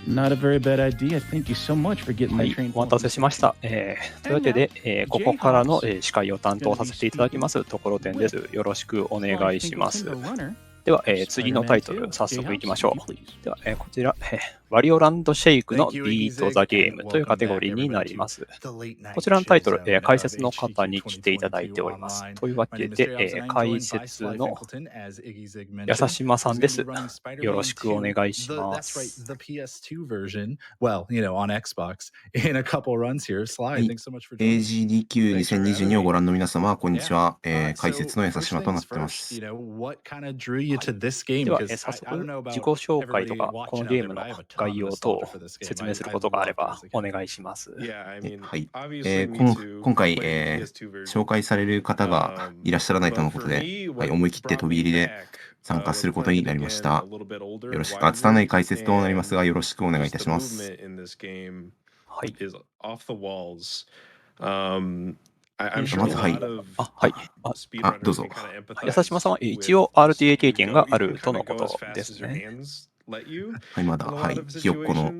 Not a very bad idea. Thank you so much for getting は my い、 train. お待たせしました。というわけで、ここからの、司会を担当させていただきます、ところてんです。よろしくお願いします。では、次のタイトル、早速いきましょう。では、こちら、ワリオランドシェイクのビート・ザ・ゲームというカテゴリーになります。こちらのタイトル、解説の方に来ていただいております。というわけで、解説のやさしまさんです。よろしくお願いします。AGDQ2022 をご覧の皆様、こんにちは。解説のやさしまとなってます。では、早速、自己紹介とか、このゲームの概要等を説明することがあればお願いします。はい。今回、紹介される方がいらっしゃらないとのことで、はい、思い切って飛び入りで参加することになりました。よろしく、拙い解説となりますが、よろしくお願いいたします。はい。まず、はい。はい。どうぞ。やさしまさんは一応 RTA 経験があるとのことですね。はい、まだ、はい、ひよっこの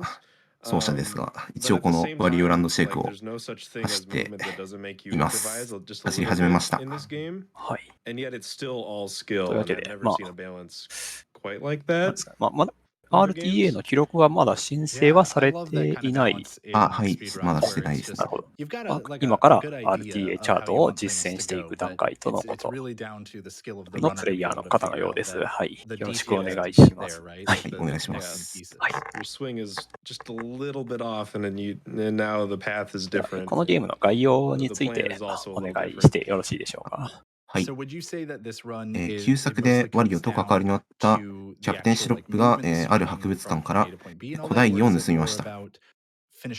奏者ですが、一応このワリオランドシェイクを走っています。走り始めました。はい。というわけで、まだRTA の記録がまだ申請はされていない。はい、まだしてないです。なるほど。今から RTA チャートを実践していく段階とのことのプレイヤーの方のようです。はい。よろしくお願いします。はい、お願いします。はい。このゲームの概要についてお願いしてよろしいでしょうか。はい。旧作でワリオと関わりのあったキャプテンシロップが、ある博物館から古代儀を盗みました。古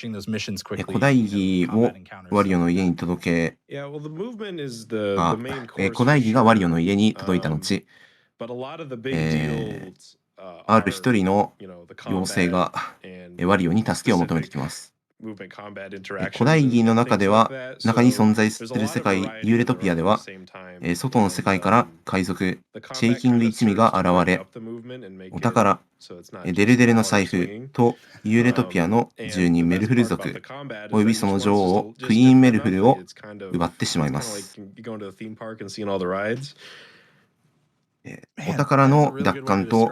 代儀をワリオの家に届け、古代儀がワリオの家に届いた後、ある一人の妖精がワリオに助けを求めてきます。古代儀の中に存在する世界ユーレトピアでは、外の世界から海賊シェイキング一味が現れ、お宝デルデルの財布とユーレトピアの住人メルフル族およびその女王クイーンメルフルを奪ってしまいます。お宝の奪還と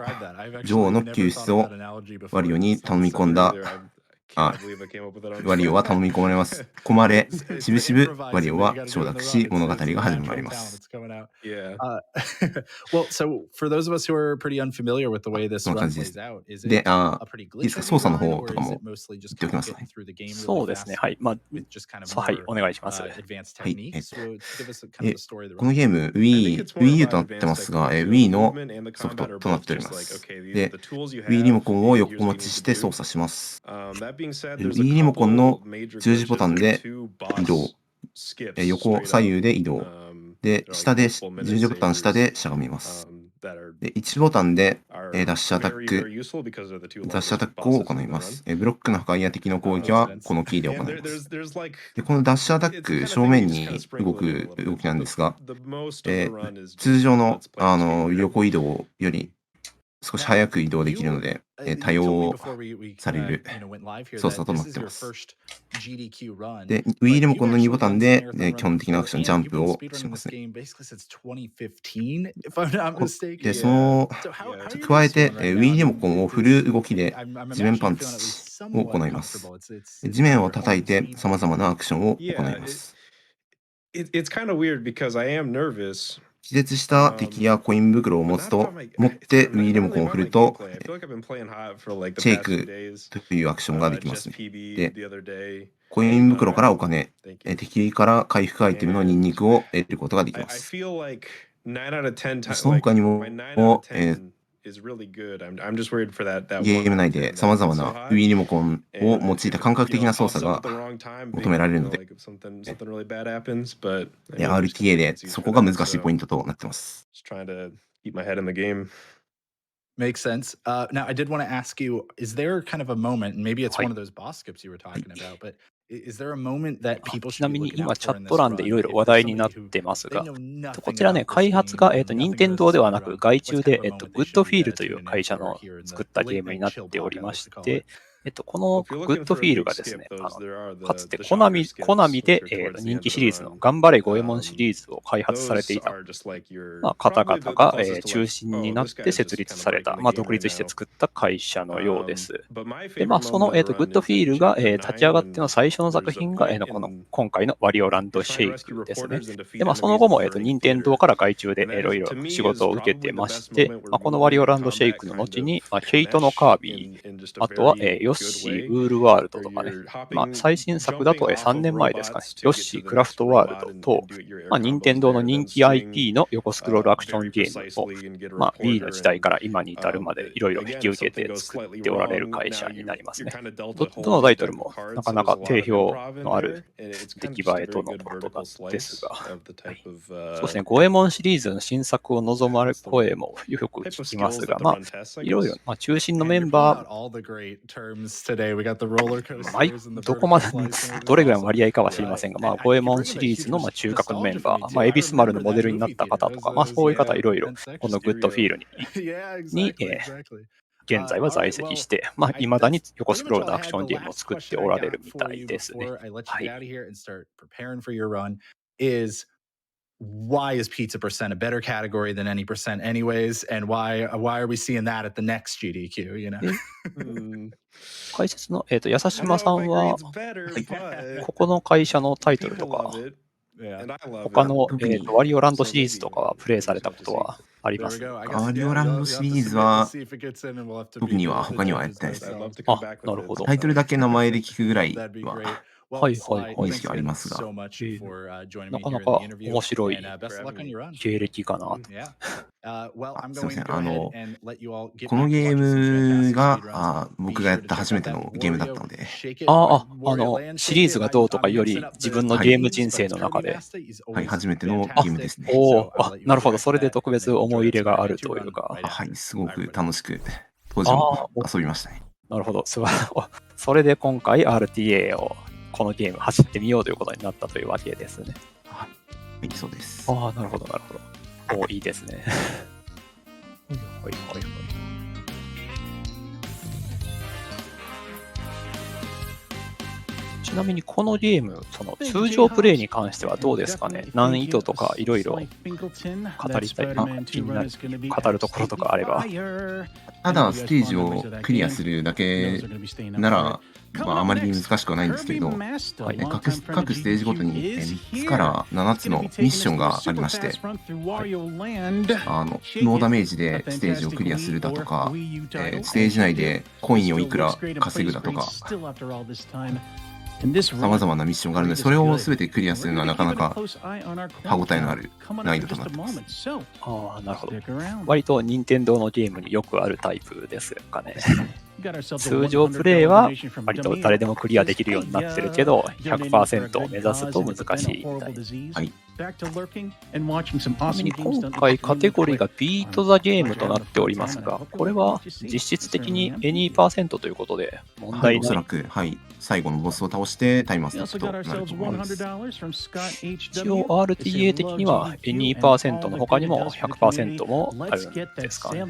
女王の救出をワリオに頼み込んだワリオは頼み込まれます。しぶしぶワリオは承諾し、物語が始まります。そんな感じです。で、いいですか、操作の方とかも言っておきますね。そうですね。はい。はい、お願いします。はい。このゲーム、Wii U となってますが、Wii のソフトとなっております。で、Wii リモコンを横持ちして操作します。Wii リモコンの十字ボタンで移動、横左右で移動、で、十字ボタン下でしゃがみます。で、1ボタンでダッシュアタックを行います。ブロックの破壊や敵の攻撃はこのキーで行います。で、このダッシュアタック、正面に動く動きなんですが、通常の横移動より少し早く移動できるので、多用される操作となっています。で、Wii リモコンの2ボタンで、基本的なアクション、ジャンプをしますね。で、加えて、Wii リモコンを振る動きで地面パンチを行います。地面を叩いて様々なアクションを行います。気絶した敵やコイン袋を持って Wii リモコンを振ると、シェイクというアクションができますね。で、コイン袋からお金、敵から回復アイテムのニンニクを得ることができます。その他にも、ゲーム内で様々な Wii リモコンを用いた感覚的な操作が求められるので、RTA でそこが難しいポイントとなっています。Makes sense. Now, I did want to ask you, is there kind of a moment, and maybe it's one of those boss skips you were talking about, but is there a moment that people ちな should み be に looking 今 out チャ for in ッ this ト欄でいろ run? いろ If 話 there's 題になっ somebody who てます they が、 know こ nothing ちらね、 about this 開発が、 game, 任 nothing 天堂ではな about く the run, 外 what's 注 kind で、 of a moment グ they ッド should フ be ィールという tuning in 会社 for の here in 作っ the たゲー late ムに night なっ chill ており podcast, ま let's し call て it. このグッドフィールがですね、かつてコナミで、人気シリーズの頑張れゴエモンシリーズを開発されていた、方々が、中心になって設立された、独立して作った会社のようです。で、その、グッドフィールが、立ち上がっての最初の作品が、今回のワリオランドシェイクですね。で、その後も、任天堂から外注でいろいろ仕事を受けてまして、このワリオランドシェイクの後に、ヘイトのカービィ、あとは、ヨッシーウールワールドとかね、最新作だと3年前ですかね、ヨッシークラフトワールドと、任天堂の人気 IP の横スクロールアクションゲームを、Wii の時代から今に至るまでいろいろ引き受けて作っておられる会社になりますね。どのタイトルもなかなか定評のある出来栄えとのことですが、そうですね、ゴエモンシリーズの新作を望まれる声もよく聞きますが、いろいろ、中心のメンバー、どこまで、どれぐらいの割合かは知りませんが、ゴエモンシリーズの中核のメンバー、エビスマルのモデルになった方とか、そういう方いろいろ、このグッドフィールに、現在は在籍して、未だに横スクロールのアクションゲームを作っておられるみたいですね。はい。Why is pizza percent a better category than any percent anyways? And why are we seeing that at the next GDQ, you know? 解説の、やさしまさんは、ここの会社のタイトルとか、他の、ワリオランドシリーズとかはプレイされたことはありますか？ワリオランドシリーズは、特には他にはやってないです。なるほど。タイトルだけ名前で聞くぐらいは、認識はありますが、なかなか面白い経歴かなと。すいません。このゲームが僕がやった初めてのゲームだったので。シリーズがどうとかより自分のゲーム人生の中で。はい、初めてのゲームですね。なるほど。それで特別思い入れがあるというか。はい、すごく楽しく、当時も遊びましたね。なるほど。それで今回 RTA をこのゲーム走ってみようということになったというわけですね。はい、そうです。なるほど。いいですね。はい。ちなみにこのゲーム、通常プレイに関してはどうですかね？難易度とかいろいろ語りたい、気になる、語るところとかあれば。ただステージをクリアするだけなら、あまり難しくはないんですけれど、各ステージごとに3つから7つのミッションがありまして、ノーダメージでステージをクリアするだとか、ステージ内でコインをいくら稼ぐだとか、様々なミッションがあるので、それを全てクリアするのはなかなか歯応えのある難易度となっています。なるほど。割と任天堂のゲームによくあるタイプですかね。通常プレイは割と誰でもクリアできるようになってるけど、100% を目指すと難しいみたい。はい。ちなみに今回カテゴリーがビートザゲームとなっておりますが、これは実質的に any% ということで問題ない。おそらく、はい。最後のボスを倒してタイムアスターとなると思います。一応 RTA 的には any% の他にも 100% もあるんですかね。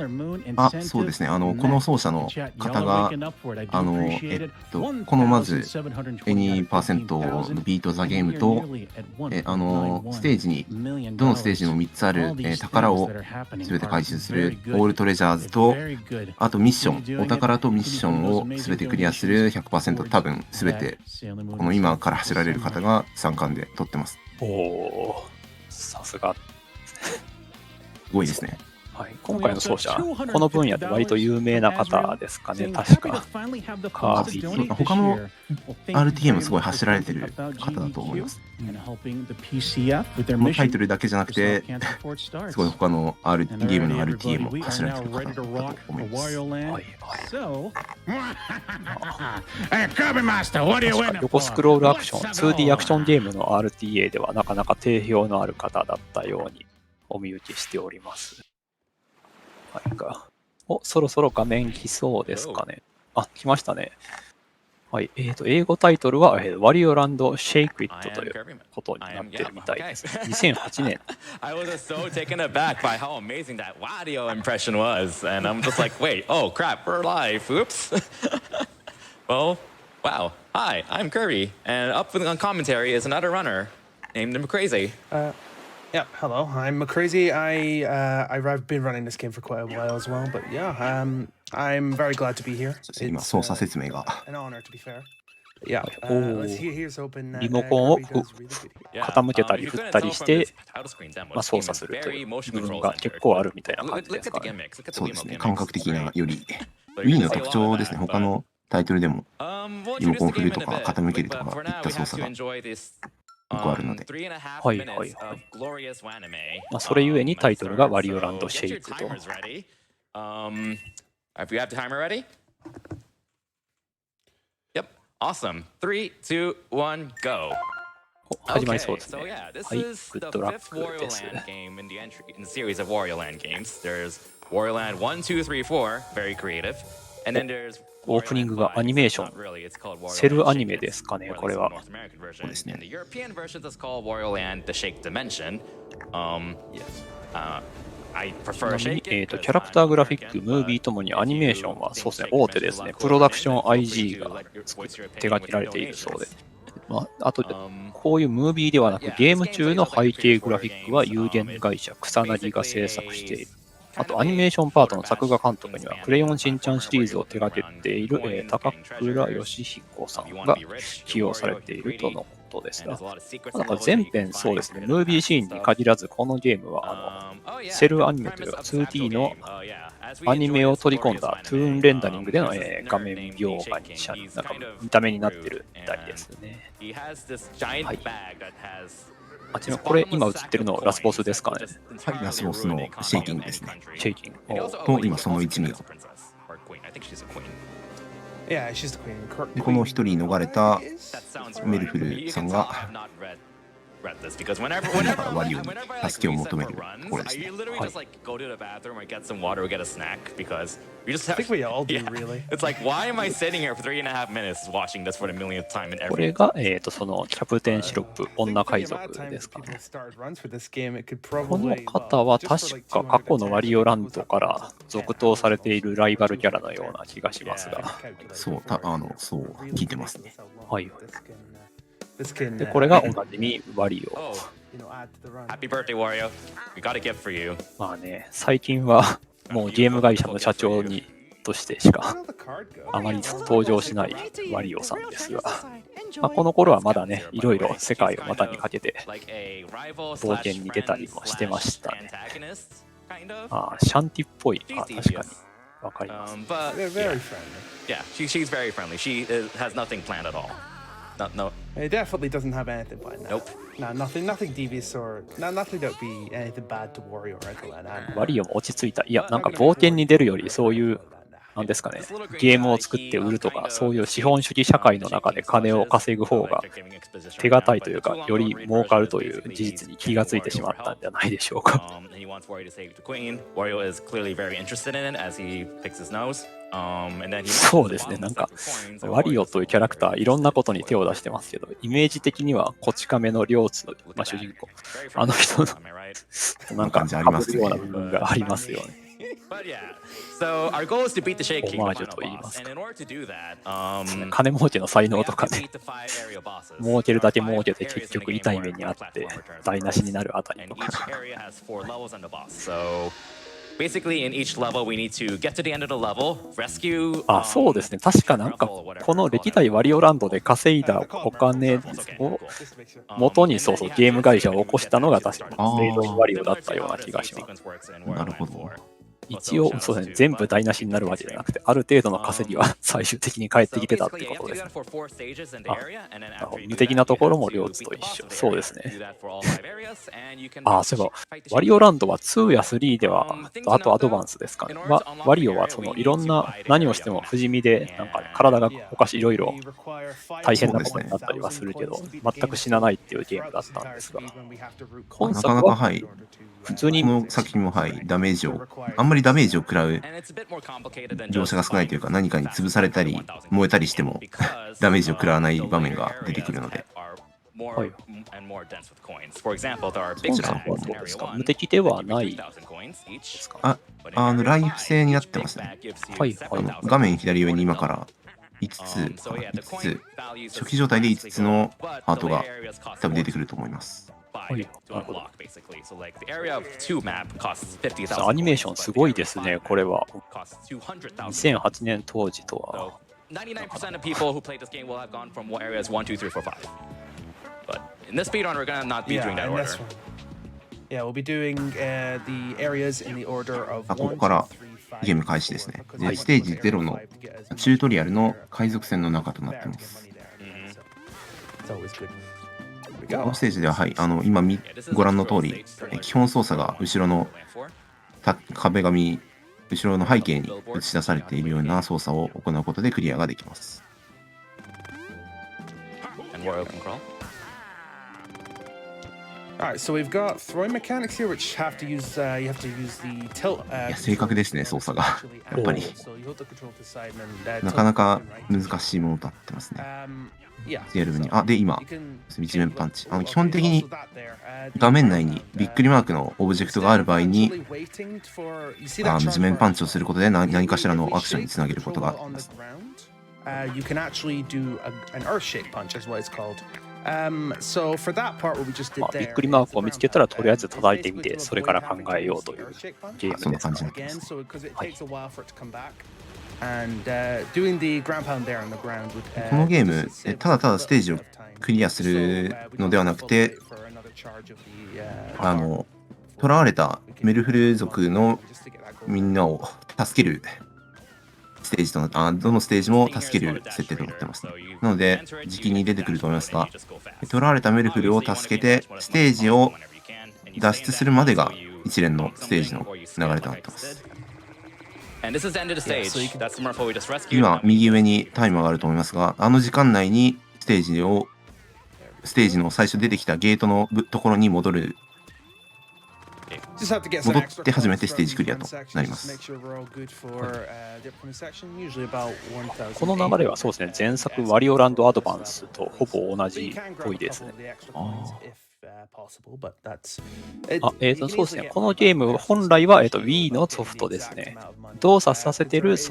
そうですね。この奏者の方が、このまず any% のビートザゲームと、ステージに、どのステージにも3つある、宝を全て回収するオールトレジャーズと、あとミッション、お宝とミッションを全てクリアする 100%、多分全てこの今から走られる方が3冠で取ってます。さすが。すごいですね。はい、今回の奏者、この分野で割と有名な方ですかね、確か。他の RTA もすごい走られてる方だと思います。このタイトルだけじゃなくて、すごい他の、ゲームの RTA も走られてる方だと思います。横スクロールアクション、2D アクションゲームの RTA ではなかなか定評のある方だったようにお見受けしております。そろそろ画面来そうですかね。来ましたね。はい。英語タイトルは、ワリオランドシェイクイットということになってるみたいです。2008年。I was so taken aback by how amazing that Wario impression was. And I'm just like, wait, oh crap, we're live. Oops. Well, wow. Hi, I'm Kirby, and up on commentary is another runner named Crazy. Yeah, hello. I'm Crazy. I've been running this game for quite a while as well, but yeah, I'm very glad to be here. そして今、操作説明が。An honor to be fair. Yeah. お Here's hoping that リモコンを Kirby does really good here. 傾けたり振ったりして、操作するという部分が結構あるみたいな感じですかね。そうですね。感覚的なより。Wii の特徴ですね。他のタイトルでもリモコン振るとか傾けるとかいった操作が結構あるので。はいはいはい。それゆえにタイトルがワリオランドシェイクと。If you have the timer ready? Yep. Awesome. 3, 2, 1, go. 始まりそうですね。 So yeah, this はい、グ is ッ the ドラッ fifth クです。 Wario Land game in the series of Wario Land games. There's Wario Land 1, 2, 3, 4, very creative. And then there's オープニングがアニメーション、セルアニメですかね、これは。そうですね。In the European version, it's called Wario Land: The Shake Dimension. I prefer ちなみに Shake. キャラクターグラフィック、ムービーともにアニメーションはそうですね、大手ですね。プロダクション IG が手掛けられているそうで。あと、こういうムービーではなく、ゲーム中の背景グラフィックは有限会社草薙が制作している。あと、アニメーションパートの作画監督には、クレヨンしんちゃんシリーズを手掛けている、高倉義彦さんが起用されているとのことですが、なんか全編そうですね、ムービーシーンに限らず、このゲームはセルアニメというか 2D のアニメを取り込んだトゥーンレンダリングでの、画面描画になんか見た目になってるみたいですね。はい。あ、ちなみにこれ今映ってるのラスボスですかね。はい、ラスボスのシェイキングですね。シェイキング。と、今その一味が。Yeah, she's the queen. で、この一人逃れたメルフルさんが、ワリオに助けを求めるところですね。I think we all do, really. It's like, why am I sitting here for 3.5 minutes watching this for the millionth time in こ every? れが、そのキャプテンシロップ、女海賊ですかね。この方は確か過去のワリオランドから続投されているライバルキャラのような気がしますが。そう、そう聞いてますね。はい。で、これがおなじみワリオ。Happy birthday, Wario. We got a gift for you. まあね、最近はもうゲーム会社の社長としてしかあまり登場しないワリオさんですが、この頃はまだね、いろいろ世界を股にかけて冒険に出たりもしてましたね。シャンティっぽい。確かに。わかります。Yeah, she's very friendly. She has nothing planned at all. No. It definitely doesn't have anything planned. Nope. No, nothing devious or nothing that would be anything bad to Wario or anything like that. ワリオも落ち着いた。いや、なんか冒険に出るよりそういうなんですかね、ゲームを作って売るとか、そういう資本主義社会の中で金を稼ぐ方が手堅いというか、より儲かるという事実に気がついてしまったんじゃないでしょうか。そうですね、なんか、ワリオというキャラクター、いろんなことに手を出してますけど、イメージ的にはこち亀の両津、主人公、あの人のなんか、かぶるような部分がありますよね。But yeah, so our goal is to beat the Shake King, オマージュと言いますか。 and in order to do that, 金儲けの才能とか we have to ね、 beat the 5 area bosses. 儲けるだけ儲けて結局痛い目にあって台無しになるあたり And と each か。 area has 4 levels on the boss. So basically, in each level, we need to get to the end of the level, rescue. そうですね。確かなんか、この歴代ワリオランドで稼いだお金を元にそうそうゲーム会社を起こしたのが確かにレイドワリオだったような気がします。なるほど。一応、そうですね、全部台無しになるわけじゃなくて、ある程度の稼ぎは最終的に返ってきてたってことです。無敵なところも両津と一緒。そうですね。そういえば、ワリオランドは2や3では、あとアドバンスですかね。ワリオはそのいろんな何をしても不死身で、なんか体がおかしいろいろ大変なことになったりはするけど、全く死なないっていうゲームだったんですが、本作は普通にこの作品もダメージをあんまりダメージを食らう描写が少ないというか、何かに潰されたり燃えたりしてもダメージを食らわない場面が出てくるので。はい。本作はどうですか？無敵ではないですか？ライフ制になってますね。はい。画面左上に今から5つ、初期状態で5つのハートが多分出てくると思います。はい、なるほど。アニメーションすごいですね、これは。2008年当時とは。99% of people who played this game will have gone from areas 1, 2, 3, 4, 5. But in this speedrun, we're gonna not be doing that order. Yeah, we'll be doing the areas in the order of ここからゲーム開始ですね。で、ステージ0のチュートリアルの海賊船の中となっています。このステージでは、はい、今ご覧の通り、基本操作が後ろの壁紙、後ろの背景に映し出されているような操作を行うことでクリアができます。Alright, so we've got throwing mechanics here, which have to use you have to use the tilt. 正確ですね、操作が。やっぱり。なかなか難しいものとなってますね。リアルに。で、今、一面パンチ。基本的に画面内にびっくりマークのオブジェクトがある場合に、地面パンチをすることで何かしらのアクションにつなげることができます。You can actually do an earth shake punch, is what it's called. So for that part, what we just did there. びっくりマークを見つけたらとりあえず叩いてみて、それから考えようというゲームです。そんな感じになってます。このゲーム、ただただステージをクリアするのではなくて、囚われたメルフル族のみんなを助けるステージとなって、どのステージも助ける設定となってますね。なので、時期に出てくると思いますが、囚われたメルフルを助けて、ステージを脱出するまでが一連のステージの流れとなっています。今、右上にタイマーがあると思いますが、時間内にステージの最初出てきたゲートのところに戻って初めてステージクリアとなります。この流れはそうですね、前作ワリオランドアドバンスとほぼ同じっぽいですね。そうですね、このゲーム本来は、Wii のソフトですね。動作させてるハ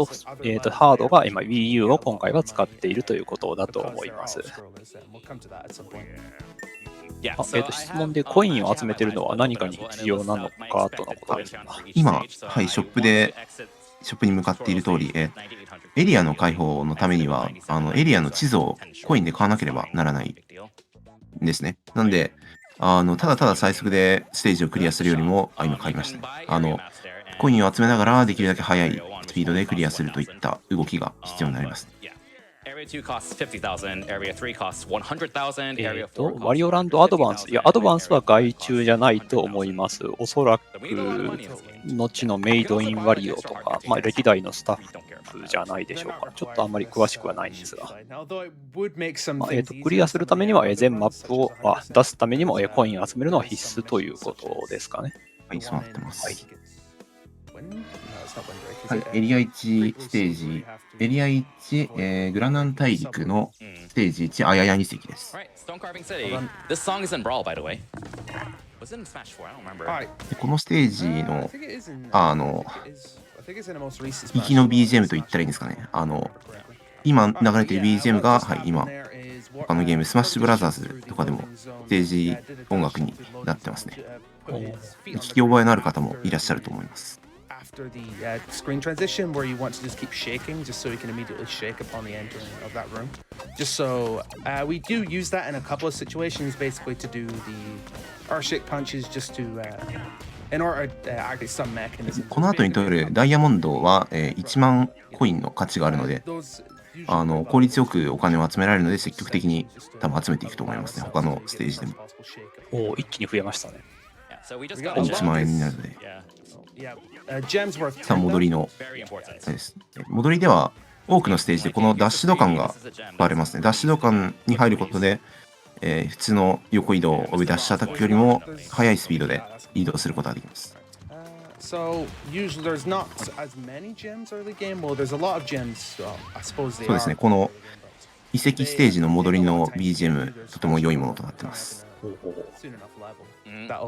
ードが今 Wii U を今回は使っているということだと思います。質問でコインを集めているのは何かに必要なのかとのことですが、今、はい、ショップに向かっている通り、エリアの開放のためにはエリアの地図をコインで買わなければならないんですね。なんで、ただただ最速でステージをクリアするよりも、今買いましたね。コインを集めながらできるだけ速いスピードでクリアするといった動きが必要になります。ワリオランドアドバンス、アドバンスは外注じゃないと思います。おそらく、後のメイドインワリオとか、歴代のスタッフじゃないでしょうか。ちょっとあんまり詳しくはないんですが。クリアするためには、全マップを出すためにも、コインを集めるのは必須ということですかね。はい、そうなってます。はい、エリア1ステージ、エリア1、グラナン大陸のステージ1、アヤヤ2隻です。このステージの、行きの BGM と言ったらいいんですかね。今流れている BGM が、はい、今、他のゲーム、スマッシュブラザーズとかでもステージ音楽になってますね。聞き覚えのある方もいらっしゃると思います。After the screen transition, where you want to just keep shaking, just so you can immediately shake upon the entering of that room. Just so we do use that in a couple of situations, basically to do the earth shake punches, just to in order to activate some mechanism. この後に取るダイヤモンドは、1万コインの価値があるので、効率よくお金を集められるので積極的に多分集めていくと思いますね。他のステージでも。一気に増えましたね。1万円になるので。さあ、戻りのです。戻りでは多くのステージでこのダッシュドカンが使われますね。ダッシュドカンに入ることで、普通の横移動およびダッシュアタックよりも速いスピードで移動することができます。そうですね、この遺跡ステージの戻りの BGM、とても良いものとなっています。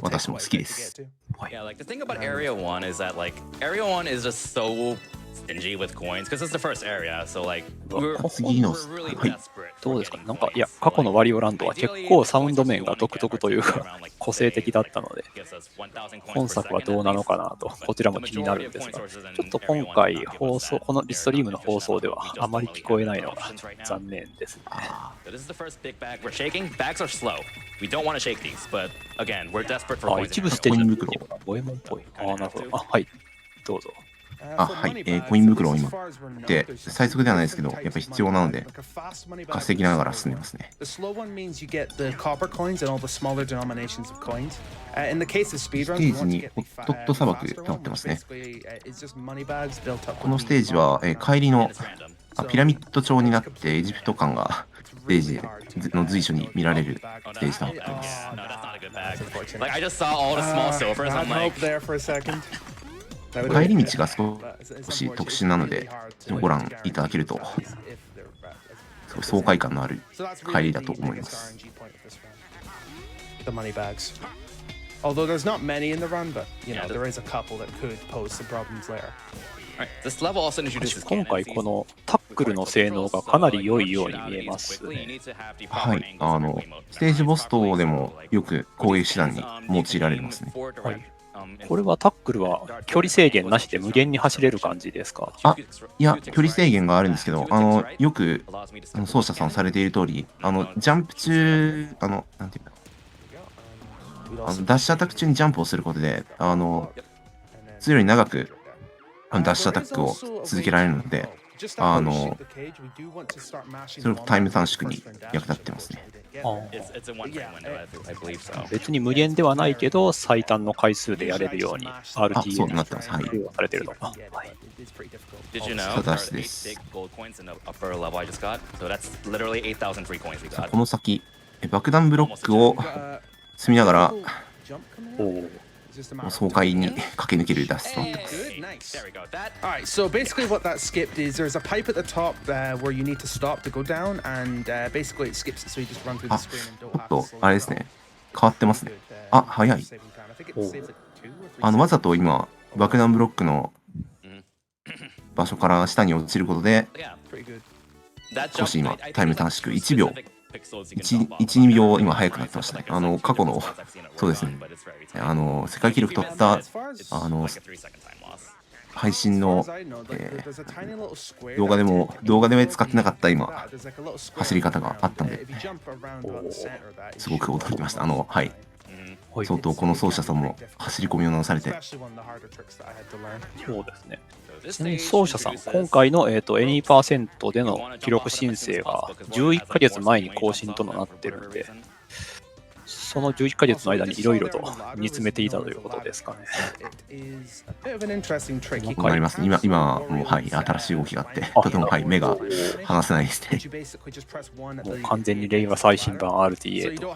私も好きです。Yeah, like the thing about Area 1 is that like Area 1 is just so stingy with coins because it's the first area. So like 次の、 we're really はい。 desperate. どうですかね。なんか、いや、過去のワリオランドは結構サウンド面が独特というか、個性的だったので、本作はどうなのかなと、こちらも気になるんですが、ちょっと今回、このリストリームの放送ではあまり聞こえないのが残念ですね。So this is the first big bag we're shaking. Bags are slow. We don't want to shake these, but again, we're desperate for あ、 coins. 一部ステージの時はボエモンっぽい。あ、なるほど。あ、はい。どうぞ。はい。コイン袋を今で最速ではないですけど、やっぱり必要なので稼ぎながら進んでますね。The slow one means you get the copper coins and all the smaller denominations of coins. In the case of speedruns, ステージにホットット砂漠となってますね。 it's just money bags built up. このステージは、帰りのピラミッド調になってエジプト感がステージの随所に見られるステージとなっています。 No, that's not a good bag. Like I just saw all the small silvers. I'm like, there for a second. 帰り道が少し特殊なのでご覧いただけるとすごい爽快感のある帰りだと思います。 The money bags. Although there's not many in the run, but you know there is a couple that could pose some problems later. alright, this level also introduces 今回このタックルの性能がかなり良いように見えますね。はい、ステージボス等でもよく攻撃手段に用いられますね。はい。これはタックルは距離制限なしで無限に走れる感じですか？いや、距離制限があるんですけど、よく奏者さんされている通り、ジャンプ中、なんていうんだろう、ダッシュアタック中にジャンプをすることで、普通より長くダッシュアタックを続けられるので、それタイム短縮に役立ってますね。別に無限ではないけど最短の回数でやれるように RTA そうなってます。はい。されてるのか。はい。 Did you know there are 8 gold coins in the upper level I just got? So that's literally 8,000 free coins we got. この先、爆弾ブロックを積みながら爽快に駆け抜ける脱出となってます。 There we go. That Alright, so basically what that skipped is there's a pipe at the top where you need to stop to go down, and basically it skips it so you just run through the screen and ち don't ょっ have と to あれですね、変わってますね。早い。 わざと今爆弾ブロックの場所から下に落ちることで yeah, pretty good. That 少 jump, し今 I think タイム it's 短 like 縮1秒 pixels you can jump off. 1、2秒今速くなってましたね。過去のそうですね、世界記録取ったLike a 3-second time loss. 配信の動画で使ってなかった今走り方があったので、すごく驚きました。はい。相当この奏者さんも走り込みを直されて。そうですね。ちなみに奏者さん、今回のAny% での記録申請が11ヶ月前に更新となってるんで、その11ヶ月の間にいろいろと煮詰めていたということですかね。わかります。今もはい、新しい動きがあって、とてもはい、目が離せないですね。もう完全に令和最新版 RTA と。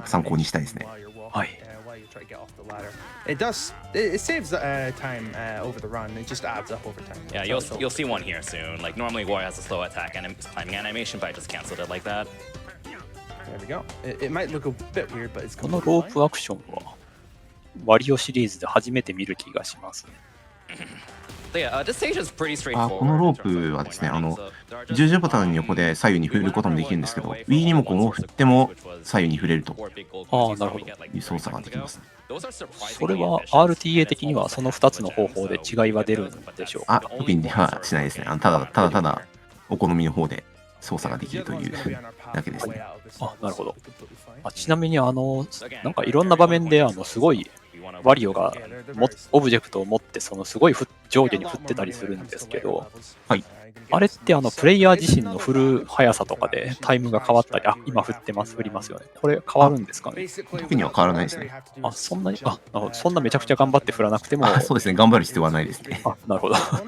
参考にしたいですね。はい。It saves time over the run. It just adds up over time. Yeah, you'll see one here soon. Like normally War has a slow attack and timing animation, but I just canceled it like that. There we go. It might look a bit weird, but it's このロープアクションはワリオシリーズで初めて見る気がします。So yeah, this stage is pretty このロ straightforward. ープはですね、十字ボタンの横で左右に振ることもできるんですけど、Wii リモコンを振っても左右に振れるとなるほど。いう操作ができます。それは RTA 的にはその2つの方法で違いは出るんでしょうか？コピーにはしないですね。ただお好みの方で操作ができるというだけですね。なるほど。ちなみになんかいろんな場面ですごいワリオがオブジェクトを持ってすごい上下に振ってたりするんですけど、はい。あれってプレイヤー自身の振る速さとかでタイムが変わったり、今振りますよね。これ変わるんですかね？特には変わらないですね。そんなにそんなめちゃくちゃ頑張って振らなくても。そうですね。頑張る必要はないですね。なるほど。It's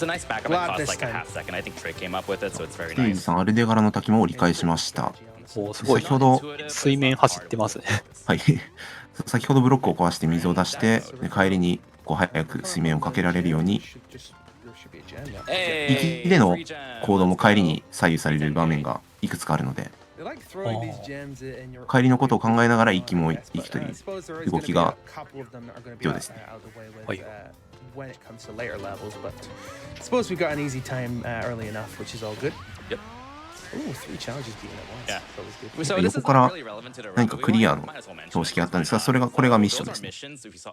a nice backup. It costs like a half second. I think Trey came up with it, so it's very ステージ nice. さん、アルデガラの滝も折り返しました。すごい先ほど水面走ってますね。はい。先ほどブロックを壊して水を出して、帰りに早く水面をかけられるように、行きでの行動も帰りに左右される場面がいくつかあるので、帰りのことを考えながら息も息という動きが必要ですね。はい。when it comes to later levels, but suppose we got an easy time early enough, which is all good. Yep. Ooh, 3 challenges being at once. Yeah. That was good. So this 横 is から really relevant to the 何か round. ク We リ might アの as well mention 標識があったんですが、 it. これがミッショ Those ン are ですね。 missions. If you saw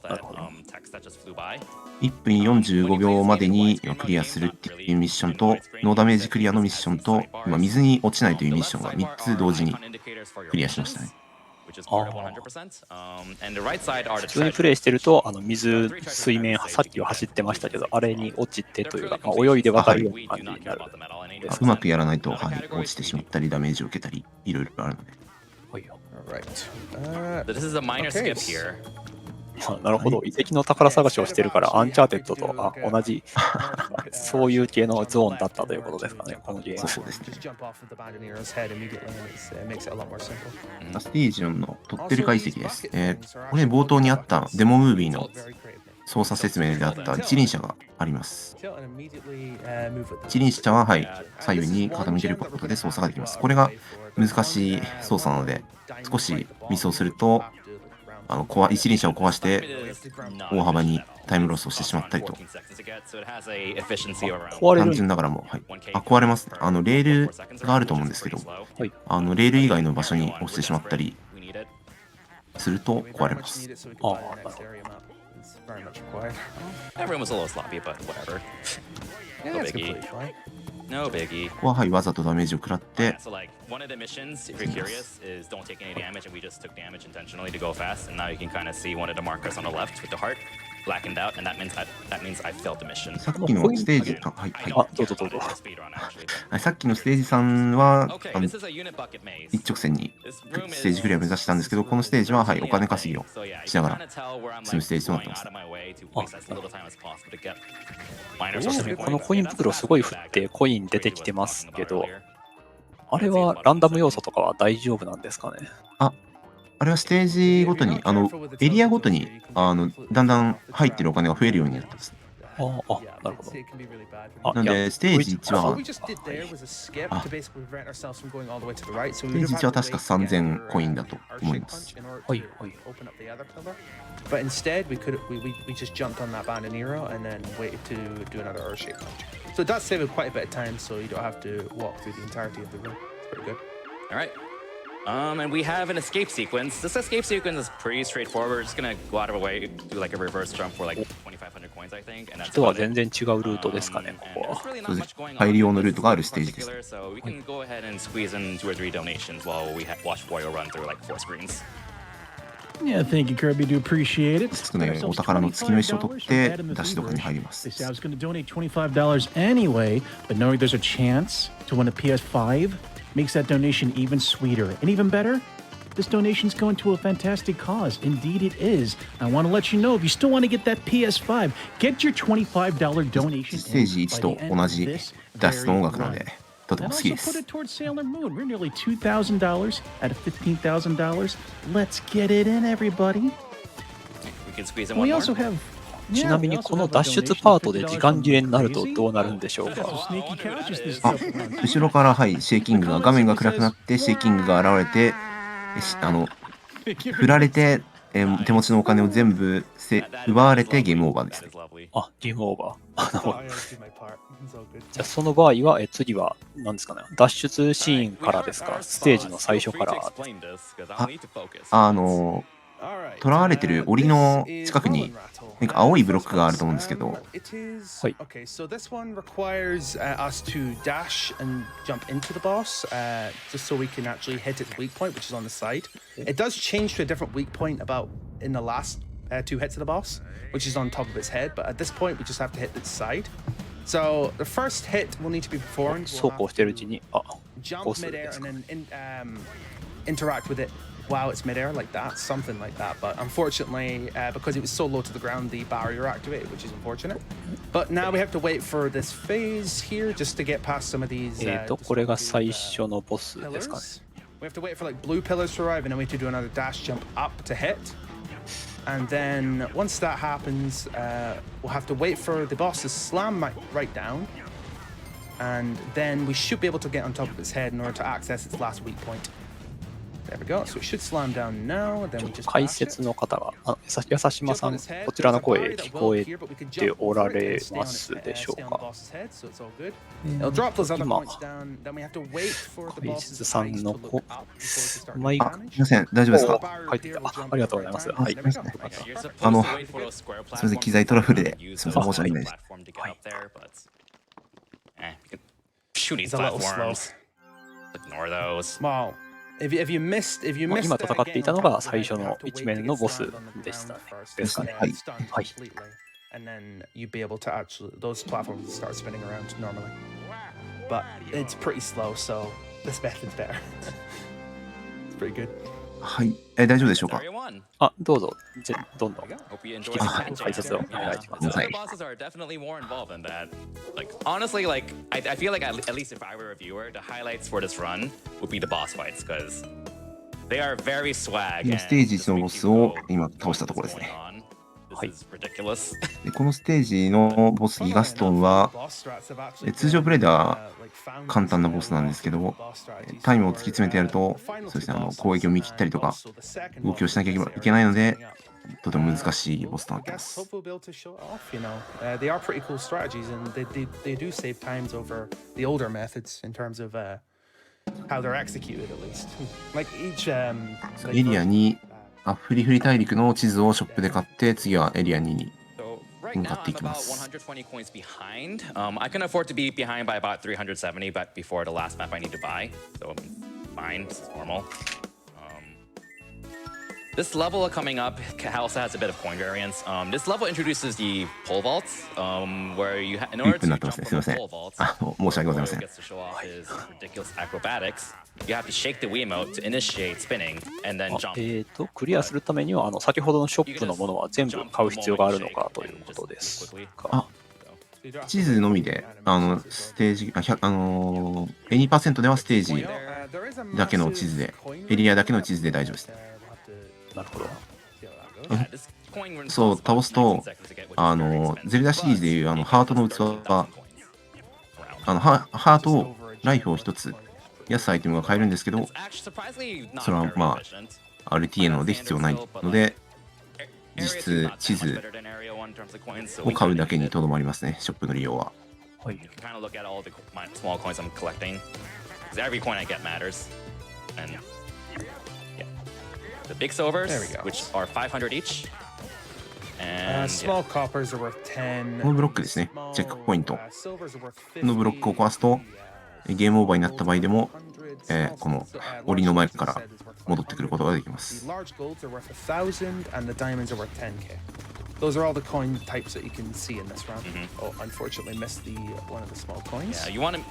that なるほど。 text that just flew by. 1分45秒までにクリアするっていうミッションと、ノーダメージクリアのミッションと、今水に落ちないというミッションが3つ同時にクリアしましたね。Which is part of 100%. And the right side are the 普通にプレイしてると、水面、さっきは走ってましたけど、あれに落ちてというか、泳いで渡るような感じになる。うまくやらないと、落ちてしまったり、ダメージを受けたり、いろいろあるので。はいよ。Alright. This is a minor skip here. なるほど。遺跡の宝探しをしてるから、アンチャーテッドと同じ、そういう系のゾーンだったということですかね、このゲーム。そうですね。 Just jump off of the bandoliera's head immediately, and it makes it a lot more simple. ステージ4の取ってる解析です。これ冒頭にあったデモムービーの操作説明であった一輪車があります。一輪車は、左右に傾けることで操作ができます。これが難しい操作なので、少しミスをすると、一輪車を壊して大幅にタイムロスをしてしまったりと。単純ながらも、壊れますね。レールがあると思うんですけど、レール以外の場所に落ちてしまったりすると壊れます。Everyone was a little sloppy, but whatever. No biggie. No biggie. ここはわざとダメージを食らって、 So like one of the missions, if you're curious, is don't take any damage, and we just took damage intentionally to go fast. And now you can kind of see one of the markers on the left with the heart blackened out, and that means I failed the mission. さっきのステージ、どうぞどうぞ。さっきのステージ3は Okay, this is a unit bucket maze. 一直線に This room ステージクリアを目指したんですけど、このステージは、お金稼ぎをしながら進むステージとなってます。そしてこのコイン袋すごい振ってコイン出てきてますけど、あれはランダム要素とかは大丈夫なんですかね？あれはステージごとに、エリアごとに、だんだん入ってるお金が増えるようになってます。なるほど。なので、ステージ1は、ステージ1は確か3000コインだと思います。はい。 But instead, we just jumped on that bandoliera and then waited to do another Earthshake punch. So it does save quite a bit of time, so you don't have to walk through the entirety of the room. It's pretty good. All right. And we have an escape sequence. This escape sequence is pretty straightforward. We're just gonna go out of our way, do like a reverse jump for like 2,500 coins, I think. And that's とは全然違うルートですかね、ここは。There's really not much going on. 入り用のルートがあるステージです。 So we can go ahead and squeeze in 2 or 3 donations while we watch Wario run through like 4 screens. Yeah, thank you, Kirby. Do appreciate it. つくね、お宝の月の石を取って出しとかに入ります。 They said I was going to donate $25 anyway, but knowing there's a chance to win a PS5 makes that donation even sweeter. And even better, this donation's going to a fantastic cause. Indeed it is. I want to let you know, if you still want to get that PS5, get your $25 donation ステージ in 1 by と the end 同 of じ this 脱出の very 音楽なので、 run. とても That 好きで also put す。 it towards Sailor Moon. We're nearly $2,000 out of $15,000. Let's get it in, everybody. We can squeeze in We one more. also have ちなみにこの脱出パートで時間切れになるとどうなるんでしょうか？ sneaky couches this あ stuff around. 後ろからシェーキングが、画面が暗くなってシェーキングが現れて、振られて、手持ちのお金を全部奪われてゲームオーバーです。ゲームオーバー。 Oh, I already did my part. It's all good. じゃあその場合は、次は何ですかね？脱出シーンからですか？ステージの最初から。囚われてる檻の近くになんか青いブロックがあると思うんですけど、はい。 Okay, so this one requires us to dash and jump into the boss, just so we can actually hit its weak point, which is on the side. It does change to a different weak point about in the last 2 hits of the boss, which is on top of its head. But at this point, we just have to hit its side. So the first hit will need to be performed. そうこうしてるうちに、 Jump ボス midair です and か？ then interact with it while it's midair like that, something like that. But unfortunately, because it was so low to the ground, the barrier activated, which is unfortunate. But now we have to wait for this phase here just to get past some of these. これが最初のボスですかね。 pillars. We have to wait for like blue pillars to arrive, and then we have to do another dash jump up to hit. And then once that happens, we'll have to wait for the boss to slam right down. and then we should be able to get on top of its head in order to access its last weak point. There we go. So we should slow him down now. Then we just 解説の方が、やさしまさん、こちらの声聞こえておられますでしょうか。今、解説さんのマイク、すみません、大丈夫ですか？書いてきた。ありがとうございます。はい。すみません、機材トラブルで、すみません、申し訳ないです。Shoot these platforms. Ignore those. Wow. If you missed, 今戦っていたのが最初の一面のボスでしたね。ですかね。はい。はい。 And then you'd be able to actually those platforms start spinning around normally. But it's pretty slow, so this method's better. It's pretty good. はい、大丈夫でしょうか？ あ、どうぞ、どんどん Hope you 引 enjoy き the 続き解説をお願いします。 Some of the bosses are definitely more involved than that. Like honestly, like I feel like at least if I were a viewer, the highlights for this run would be the boss fights because they are very swag. 今ステージ1のボスを今倒したところですね。はい。でこのステージのボスギガストンは通常プレイでは簡単なボスなんですけど、タイムを突き詰めてやるとそうですね、攻撃を見切ったりとか動きをしなきゃいけないのでとても難しいボスとなっています。They are pretty cool strategies, and they do save times over the older methods in terms of how they're executed, at least. Like each エリアにフリフリ大陸の地図をショップで買って次はエリア2に向かっていきます。 120 coins behind. I can afford to be behind by about 370, but before the last map I need to buy, so fine, it's normal. This level coming up also has a bit of coin variance. This level introduces the pole vaults, where you in order to jump from the pole vaults, 申し訳ございません。 gets to show off his ridiculous acrobatics. You have to shake the Wiimote to initiate spinning and then jump. クリアするためには先ほどのショップのものは全部買う必要があるのかということですか。地図のみでステージ2% ではステージだけの地図でエリアだけの地図で大丈夫です。なるほど。そう倒すとゼルダシリーズでいうハートの器がハートをライフを1つ安いアイテムが買えるんですけど、それはまあ RTA なので必要ないので実質地図を買うだけにとどまりますね、ショップの利用は。はい。 The big silvers, which are 500 each. small coppers are worth 10. このブロックですね、チェックポイント。このブロックを壊すとゲームオーバーになった場合でも、この檻の前から戻ってくることができます。 Large golds are worth 1,000 and the diamonds are worth 10k. Those are all the coin types that you can see in this round. Oh, unfortunately missed the one of the small coins. Yeah, you want to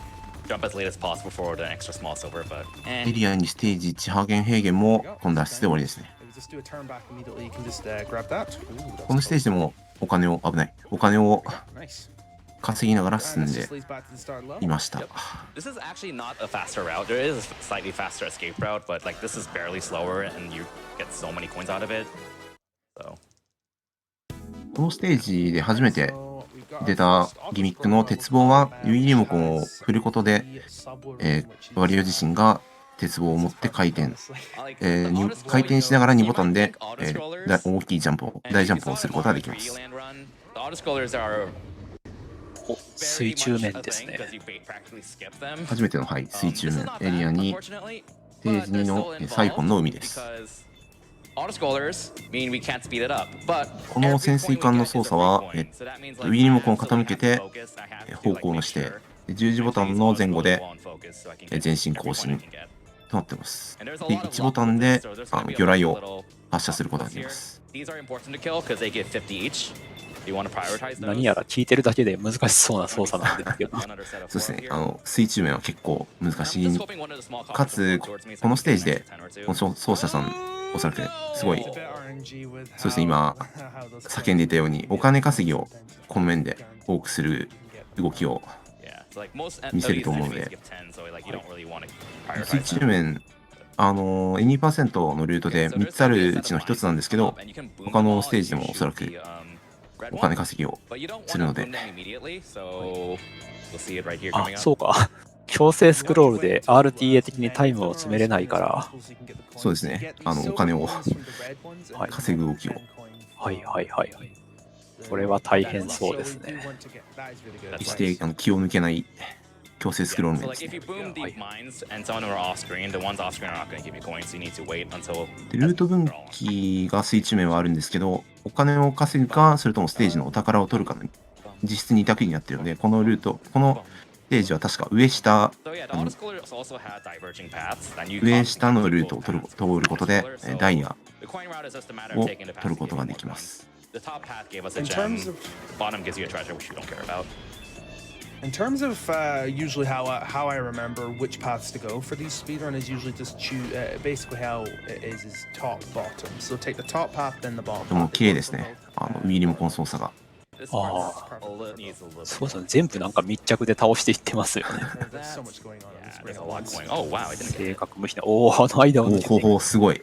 jump as late as possible for the extra small silver, but エリアにステージ1ハーゲンヘーゲンもこの脱出で終わりですね。Just do a turn back immediately. You can just grab that. Ooh, このステージでもお金をnice. 稼ぎながら進んでいました。 this is actually not a faster route. There is a slightly faster escape route, but like this is barely slower, and you get so many coins out of it. So. このステージで初めて出たギミックの鉄棒はユイリモコンを振ることで、ワリオ自身が鉄棒を持って回転しながら2ボタンで、大きいジャンプを大ジャンプをすることができます。水中面ですね。初めての、水中面エリアにステージ2のサイフォンの海です。この潜水艦の操作は上リモコンを傾けて方向の指定十字ボタンの前後で前進後進となっています。で1ボタンで魚雷を発射することができます。何やら聞いてるだけで難しそうな操作なんですけどそうですね、水中面は結構難しい、かつこのステージでこの操作さんおそらくすごいそうですね、今叫んでいたようにお金稼ぎをこの面で多くする動きを見せると思うので、水中面2% のルートで3つあるうちの1つなんですけど、他のステージでもおそらくお金稼ぎを But you don't す want る to ので、 boom them immediately, so you'll see it right here あ、 coming そ up. うか。強制スクロールで RTA 的にタイムを詰めれないから、そうですね。お金をはい稼ぐ動きを。はいはいはい。これは大変そうですね。決して気を抜けない強制スクロール So 面 like です if ね。 you boom deep mines and some of them are off screen, the ones off screen are not going to give you coins, so you need to wait until でルート分岐が水中面はあるんですけど、お金を稼ぐか、それともステージのお宝を取るかの実質2択になっているので、このルート、このステージは確か上下、 So yeah, the auto scrollers also have diverging paths, and you 上 constantly 下のルー move トを past 通ることで the scroller, ダイ so ヤ the coin route is just a matter を of taking the 取 path る to こ give と you が more できま coins. す。 The top path gave us a In gem. terms of Bottom gives you a treasure, which you don't care about. In terms of usually how I remember which paths to go for these speedrun is usually just choose basically how it is top bottom. So take the top path, then the bottom でも path. 綺麗ですね。ウィーリモコン操作が。 This Oh. part needs a little そうですね。全部なんか密着で倒していってますよね。 There's so much going on on the Yeah, screen there's a at lot once. going. Oh wow, I didn't 正 get it. 確無比な。おお、あの間を抜けていく。ほうすごい。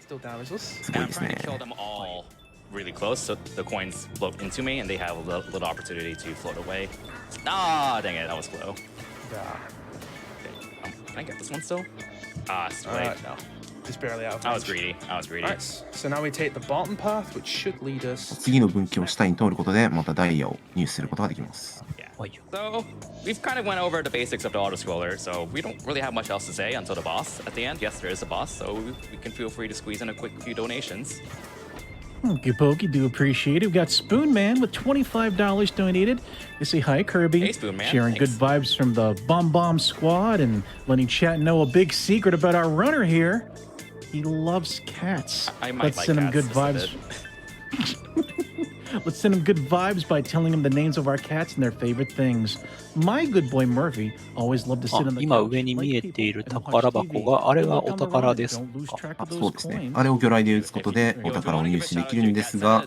Still damageless. すごい And で I'm す trying ね to。kill them all really close, so the coins float into me, and they have a little opportunity to float away. Ah, dang it, that was slow. Yeah. Okay, can I get this one still? Ah, it's too late. No. Just barely out of I was range. greedy. I was greedy. Alright, so now we take the bottom path, which should lead us. 次の分岐を下に通ることで、またダイヤを入手することができます。 Yeah. はいよ。 So we've kind of went over the basics of the auto scroller, so we don't really have much else to say until the boss at the end. Yes, there is a boss, so we can feel free to squeeze in a quick few donations. Okay, Pokey, do appreciate it. We've got Spoon Man with $25 donated. They say hi, Kirby. Hey, Spoon Man, Sharing good thanks. vibes from the Bomb Bomb squad and letting chat know a big secret about our runner here. He loves cats. I might Let's like send him cats good just a vibes. bit. Let's send him good vibes by telling him the names of our cats and their favorite things. My good boy Murphy always loved to あ sit on the 今 couch 上に見え like てい people る and watch 宝箱 TV. があれ Don't が look お on the 宝 run. ですか。 Don't lose track あ of そう those ですね。 coins. あれを魚雷で撃つことでお宝を入手できるんですが、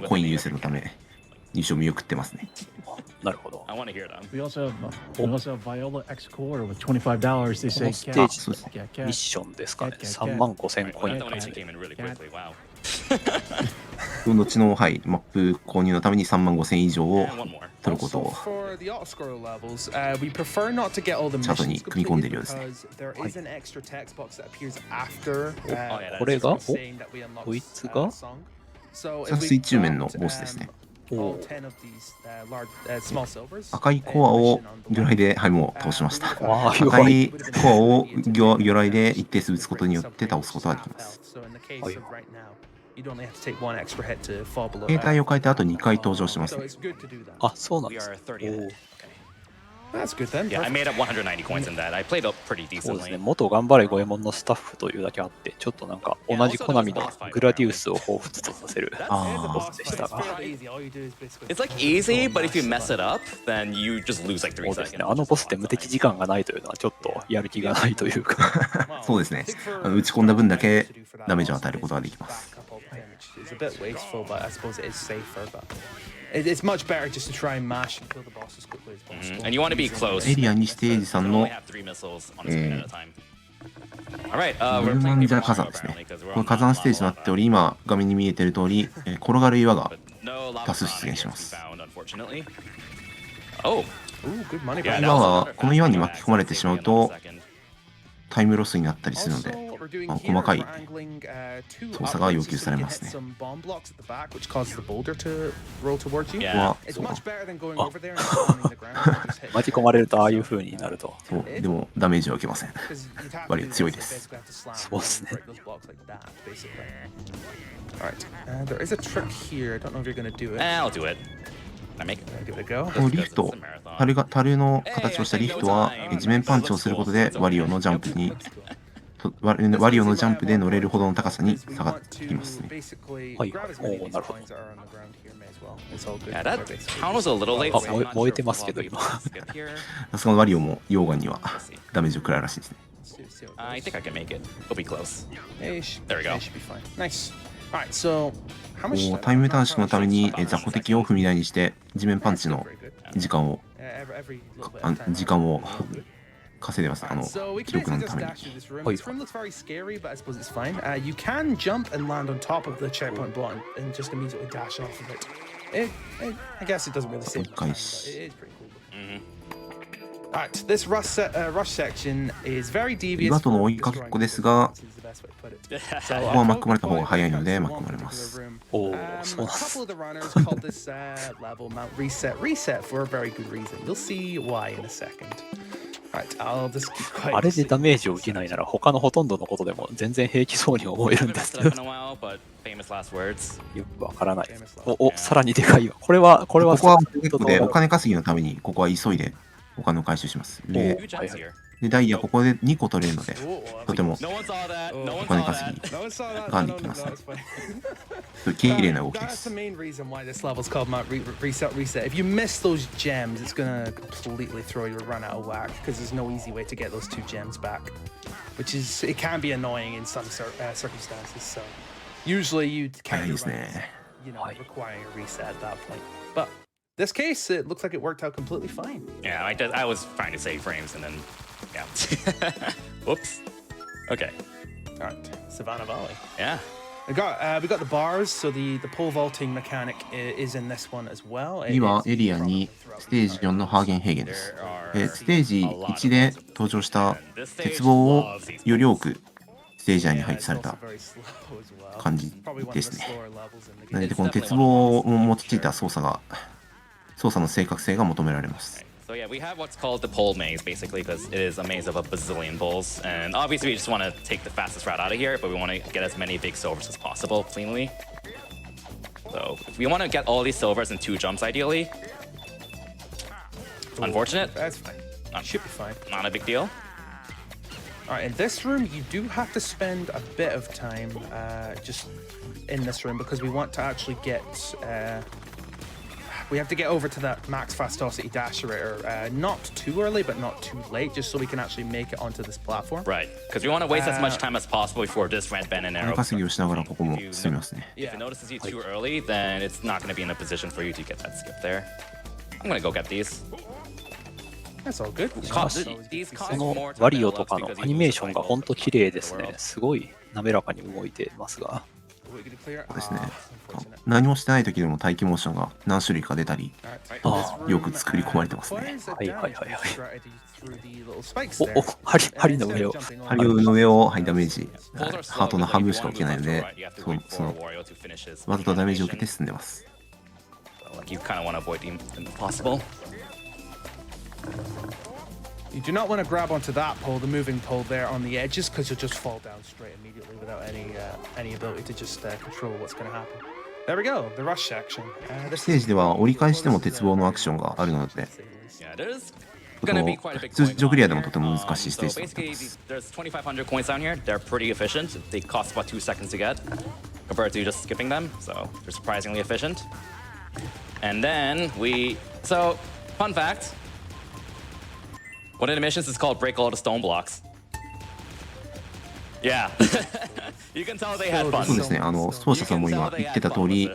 コイン優先のため入手を見送ってますね。なるほど。 I want to hear them. We also have Viola X Core with $25. They こ say のステージ cat, の cat, ミッ cat. ションですかね。キャッキャッキャッ3万5000コイ That ン。 donation came in really quickly. Wow. 後の、はい、マップ購入のために3万5000以上を And one more. 取ること Also, を for the auto scroll levels, we prefer not to get all the チャートに missions 組み込んで completed るようですね。 because there is an extra text box that appears after yeah, これが、お saying that we unlocked こいつ a が song. So それは if we 水中面の got, ボスですね。 all 10 of these large, small silvers, 赤いコアを魚雷で、はい、もう倒しました。ああ、赤弱い。いコアを魚雷で一定数撃つことによって倒すことができます。 So in the case of right now, you'd only have to take one extra hit to fall below 携 that. 帯を変えてあと2回登場します So ね。 it's good to do that. あ、そうなん We です are ね。 30 おー That's good then. Yeah, I Perfect. made up 190 coins in that. I played up pretty そうですね。 decently. 元頑張れ五右衛門のスタッフというだけあって、ちょっとなんか同じコナミのグラディウスを彷彿とさせる Ah. ボスでしたが。 Easy. All you do is basically It's like easy, but if you mess it up, then you just lose like そ 3うですね。 seconds. あのボスって無敵時間がないというのはちょっとやる気がないというか。そうですね。打ち込んだ分だけダメージを与えることができます。 It's a bit wasteful, but I suppose it is safer. But it's much better just to try and mash and kill the boss as quickly as possible. And you want to be close. エリアにステージさ You ん can の only have 3 missiles on a screen at a time. Alright, ブ we're ルマ playing ンジャ Kirbymastah 火山ですね apparently, 'cause we're これ on 火山ステージとなっており、今画面に見えている通り、転がる岩が no lava 多数 spawn 出現します to be found, unfortunately. Oh, Ooh, good money yeah, back. that 岩 was は another この岩に fast 巻き込まれてしまう second. とタイムロスになったりするの Also, で what we're doing 細かい here, we're angling, two 操作が要 upwards 求 so され we can ます hit ね some bomb blocks at the back, which causes the boulder to roll towards you. いや は It's そう much better than going Oh. over there and spamming the ground. and just hitting 巻き込まれるとああいう風になると。そうでもダメージは受けません Because you'd have to 割 do と強い this, で you す basically have to slam そうですね。 break those blocks like that, basically. Alright, there is a trick here. I don't know if you're gonna do it. I'll do it. I make it. Give it a go. このリフト樽の形をしたリフトは地面パンチをすることでワリオのジャンプにワリオのジャンプで乗れるほどの高さに下がってきますね Basically, はい grab as many of おー these なるほど coins that are on the ground here, may as well. It's all good. Yeah, that Basically. count was a little late. あ、 so I'm not 燃え sure て if ますけ we'll ど be 今。 able to skip here. さすがのワリオも溶岩にはダメージを食らうらしいですね Let's see how it I goes. think I can make it. We'll be close. There There we go. should be fine. Nice. Alright, so how much タイム短縮のために雑魚敵を踏み台にして地面パンチの Very good. 時間を Every little bit of time. 時間を稼いでます Alright, so we 記 can 録の basically ために just dash through this room. Oi. This room looks very scary, but I suppose it's fine. You can jump and land on top of the checkpoint block and just immediately dash off of it. I guess it doesn't really save time, but 返し it is pretty cool. Alright, this rush section is very devious. 岩との追いかけっこですが、ここは巻き込まれた方が早いので巻き込まれます。おお、A そうなんです couple of the runners called this level Mount Reset for a very good reason. You'll see why in a second. Alright, I'll just keep quiet. あれでダメージを受けないなら他のほとんどのことでも全然平気そうに思えるんですけど、 Been a while, but famous last words. よくわからない。さらにでかいわ。これはここは結構でお金稼ぎのためにここは急いでお金を回収します。で、 Two gems here. ダイヤここで2個取れるので、とても No one saw that. No お one 金 saw 稼 that. ぎ No one saw that. が No, で no, き no, ます no, ね。 it's fine. 綺麗な動きで That's す the。main reason why this level's called Mount Reset. If you miss those gems, it's gonna completely throw your run out of whack because there's no easy way to get those 2 gems back, which is it can be annoying in some circumstances. So usually you 早 can't い do ですね。 requiring a reset at that point. But this case, it looks like it worked out completely fine. Yeah, I was trying to save frames and then, yeah. Whoops. Okay. All right, Savannah Valley. Yeah. We got the bars, so the pole vaulting mechanic is in this one as well. 次はエリア2、ステージ4のハーゲンヘーゲンです。ステージ1で登場した鉄棒をより多くステージ内に配置された感じですね。なのでこの鉄棒を用いた操作の正確性が求められます。 So yeah, we have what's called the pole maze, basically, because it is a maze of a bazillion poles. And obviously, we just want to take the fastest route out of here, but we want to get as many big silvers as possible cleanly. So if we want to get all these silvers in 2 jumps, ideally. Unfortunate. That's fine. Should be fine. Not a big deal. All right, in this room, you do have to spend a bit of time just in this room because we want to actually get. We have to get over to that max fastosity dasherator, not too early, but not too late, just so we can actually make it onto this platform. Right, because we want to waste as much time as possible before this red bend and 金 arrow. 稼ぎをしながらここも進みますね。 If it notices you too early, then it's not going to be in a position for you to get that skip there. I'm going to go get these. That's all good. These そ cost の more to ワリオ level と ups かの because ア you ニメー lose シ the ョンが cycle 本当綺麗ですね。 world. すごい滑らかに動いてますが。そうですね。何もしてない時でも待機モーションが何種類か出たり、よく作り込まれてますね。はいはいはいはい。お、針の上を。針の上を、はい、ダメージ、ハートの半分しか受けないので、わざとダメージを受けて進んでます。Like you kind of want to avoid the impossible. You do not want to grab onto that pole, the moving pole there on the edges, because you'll just fall down straight immediately without any ability to just control what's going to happen. There we go, the rush section. ステージでは折り返しても鉄棒のアクションがあるので、 Yeah, there's と gonna て be も quite a big 通常クリアでもとても point. 難しいステー So ジとなってい basically, ます。 there's 2,500 coins down here. They're pretty efficient. They cost about 2 seconds to get compared to just skipping them. So they're surprisingly efficient. And then so fun fact. One of the missions is called break all the stone blocks. Yeah. You can tell they had fun. そうですね、奏者さんも今言ってた通り、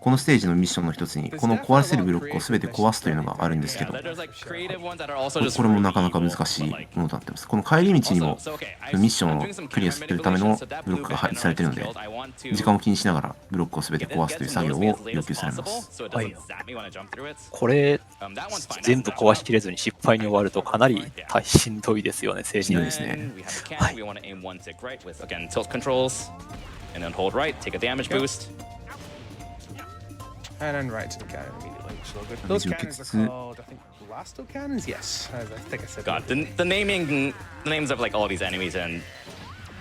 このステージのミッションの一つに、この壊せるブロックを全て壊すというのがあるんですけど、これもなかなか難しいものとなっています。この帰り道にもミッションをクリアするためのブロックが配置されているので、時間を気にしながらブロックを全て壊すという作業を要求されます。はい、これ全部壊しきれずに失敗に終わるとかなりしんどいですよね、正しんどい直ですね。はい。 Again, tilt controls, and then hold right, take a damage boost. And then right to the cannon immediately. So good. Those cannons are called, I think, blasto cannons? Yes, I think I said God, that. the names of like all these enemies and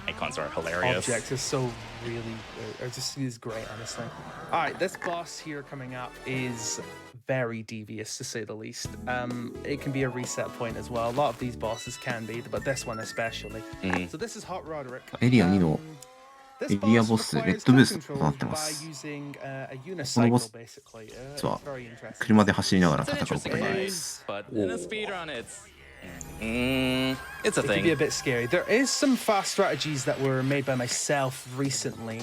icons are hilarious. Objects is so really, just is great, honestly. All right, this boss here coming up is very devious to say the least. It can be a reset point as well. A lot of these bosses can be, but this one especially. So this is Hot Roderick. エリア2のエリアボス、レッドブーストとなってます。このボスは車で走りながら戦うことができます。It's a It can be a thing. bit scary. There is some fast strategies that were made by myself recently,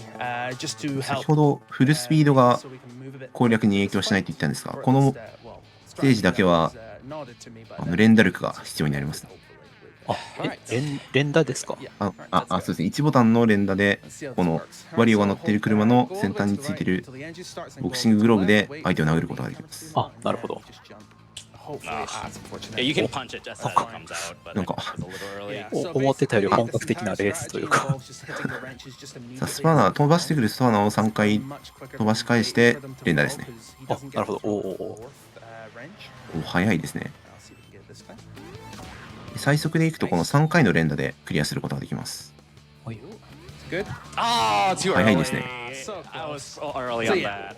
just to 先 help. ほどフルスピードが so we can move a bit 攻略に影響しないと言ったんですが、この well, ステージだけは nodded to me, but レンダルクが必要になります。あ、連打ですか？そうですね。1ボタンの連打で、このワリオが乗っている車の先端についているボクシンググローブで相手を殴ることができます。あ、なるほど。Yeah, you can punch it just as it comes out, but なんか、 it's a little early. 思ってたより本格的なレースというか。スパナー、飛ばしてくるスパナーを3回飛ばし返して連打ですね。あ、なるほど。早いですね。最速でいくとこの3回の連打でクリアすることができます。Oh, too early. 早いですね。 I was so early on that.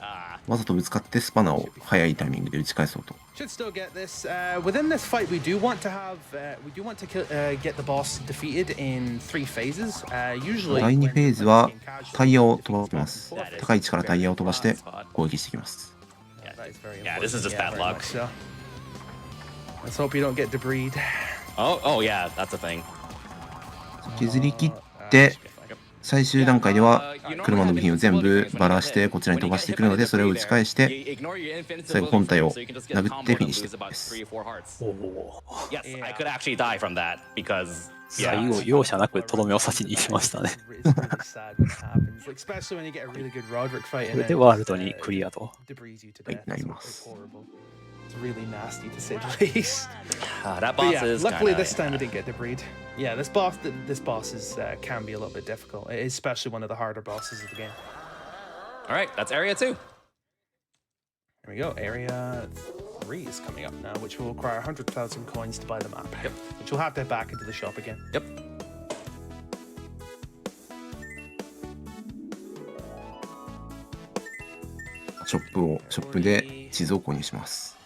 わざとぶつかってスパナーを早いタイミングで打ち返そうと。 Should still get this. Within this fight, we do want to get the boss defeated in 3 phases. Usually, 第2フェーズはタイヤを飛ばします。高い位置からタイヤを飛ばして攻撃してきます。 Yeah, this is just bad luck. So, let's hope you don't get debris. Oh, yeah, that's a thing. 削り切って最終段階では車の部品を全部ばらしてこちらに飛ばしてくるので、それを打ち返して最後本体を殴ってフィニッシュです。 Yes, I could actually die from that because 最後容赦なくとどめを刺しにしましたね。それでワールドにクリアと。はい、なります。 It's really nasty to say the least. that But boss yeah, is luckily kinda, this time we didn't get debris. Yeah, this boss is can be a little bit difficult, especially one of the harder bosses of the game. All right, that's area 2. Here we go. Area 3 is coming up now, which will require 100,000 coins to buy the map. Yep. Which we'll have to head back into the shop again. Yep. ショップで地図を購入します。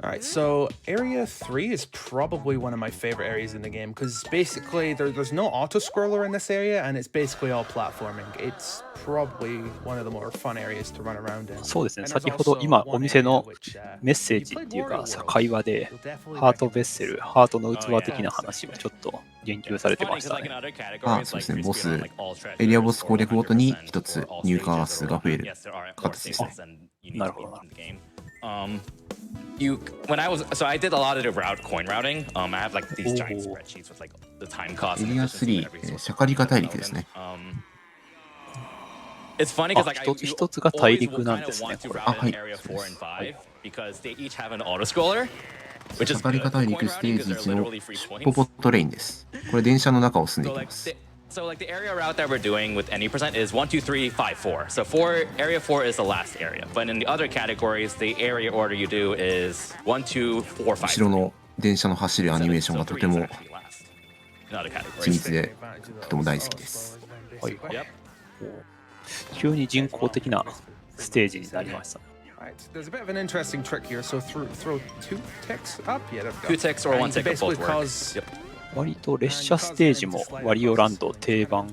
All right, so area 3 is probably one of my favorite areas in the game because basically there's no auto scroller in this area and it's basically all platforming. It's probably one of the more fun areas to run around in. そうですね。先ほど今お店のメッセージっていうか会話でハートベッセル、ハートの器的な話をちょっと言及されてましたね。そうですね。ボス、エリアボス攻略ごとに一つ入荷数が増える形ですね。なるほど。I did a lot of the coin routing. I have like these giant spreadsheets with like the time cost. エリア3、シャカリカ大陸ですね。 It's funny because like I 一つが大陸なんですね。 want to route in area 4 and 5 because they each have an auto scroller. シャカリカ大陸ステージ1のヒッポポットレインです。これ電車の中を進んでいきます。 So like the area route that we're doing with any percent is 1, 2, 3, 5, 4. So area 4 is the last area. But in the other categories, the area order you do is 1, 2, 4, 5. 後ろの電車の走るアニメーションがとても緻密でとても大好きです。はいはい。急に人工的なステージになりました。 There's a bit of an interesting trick here. So throw 2 ticks up. Yeah, there we go. 2 ticks or 1 tick of both work. Yep. 割と列車ステージもワリオランド定番っ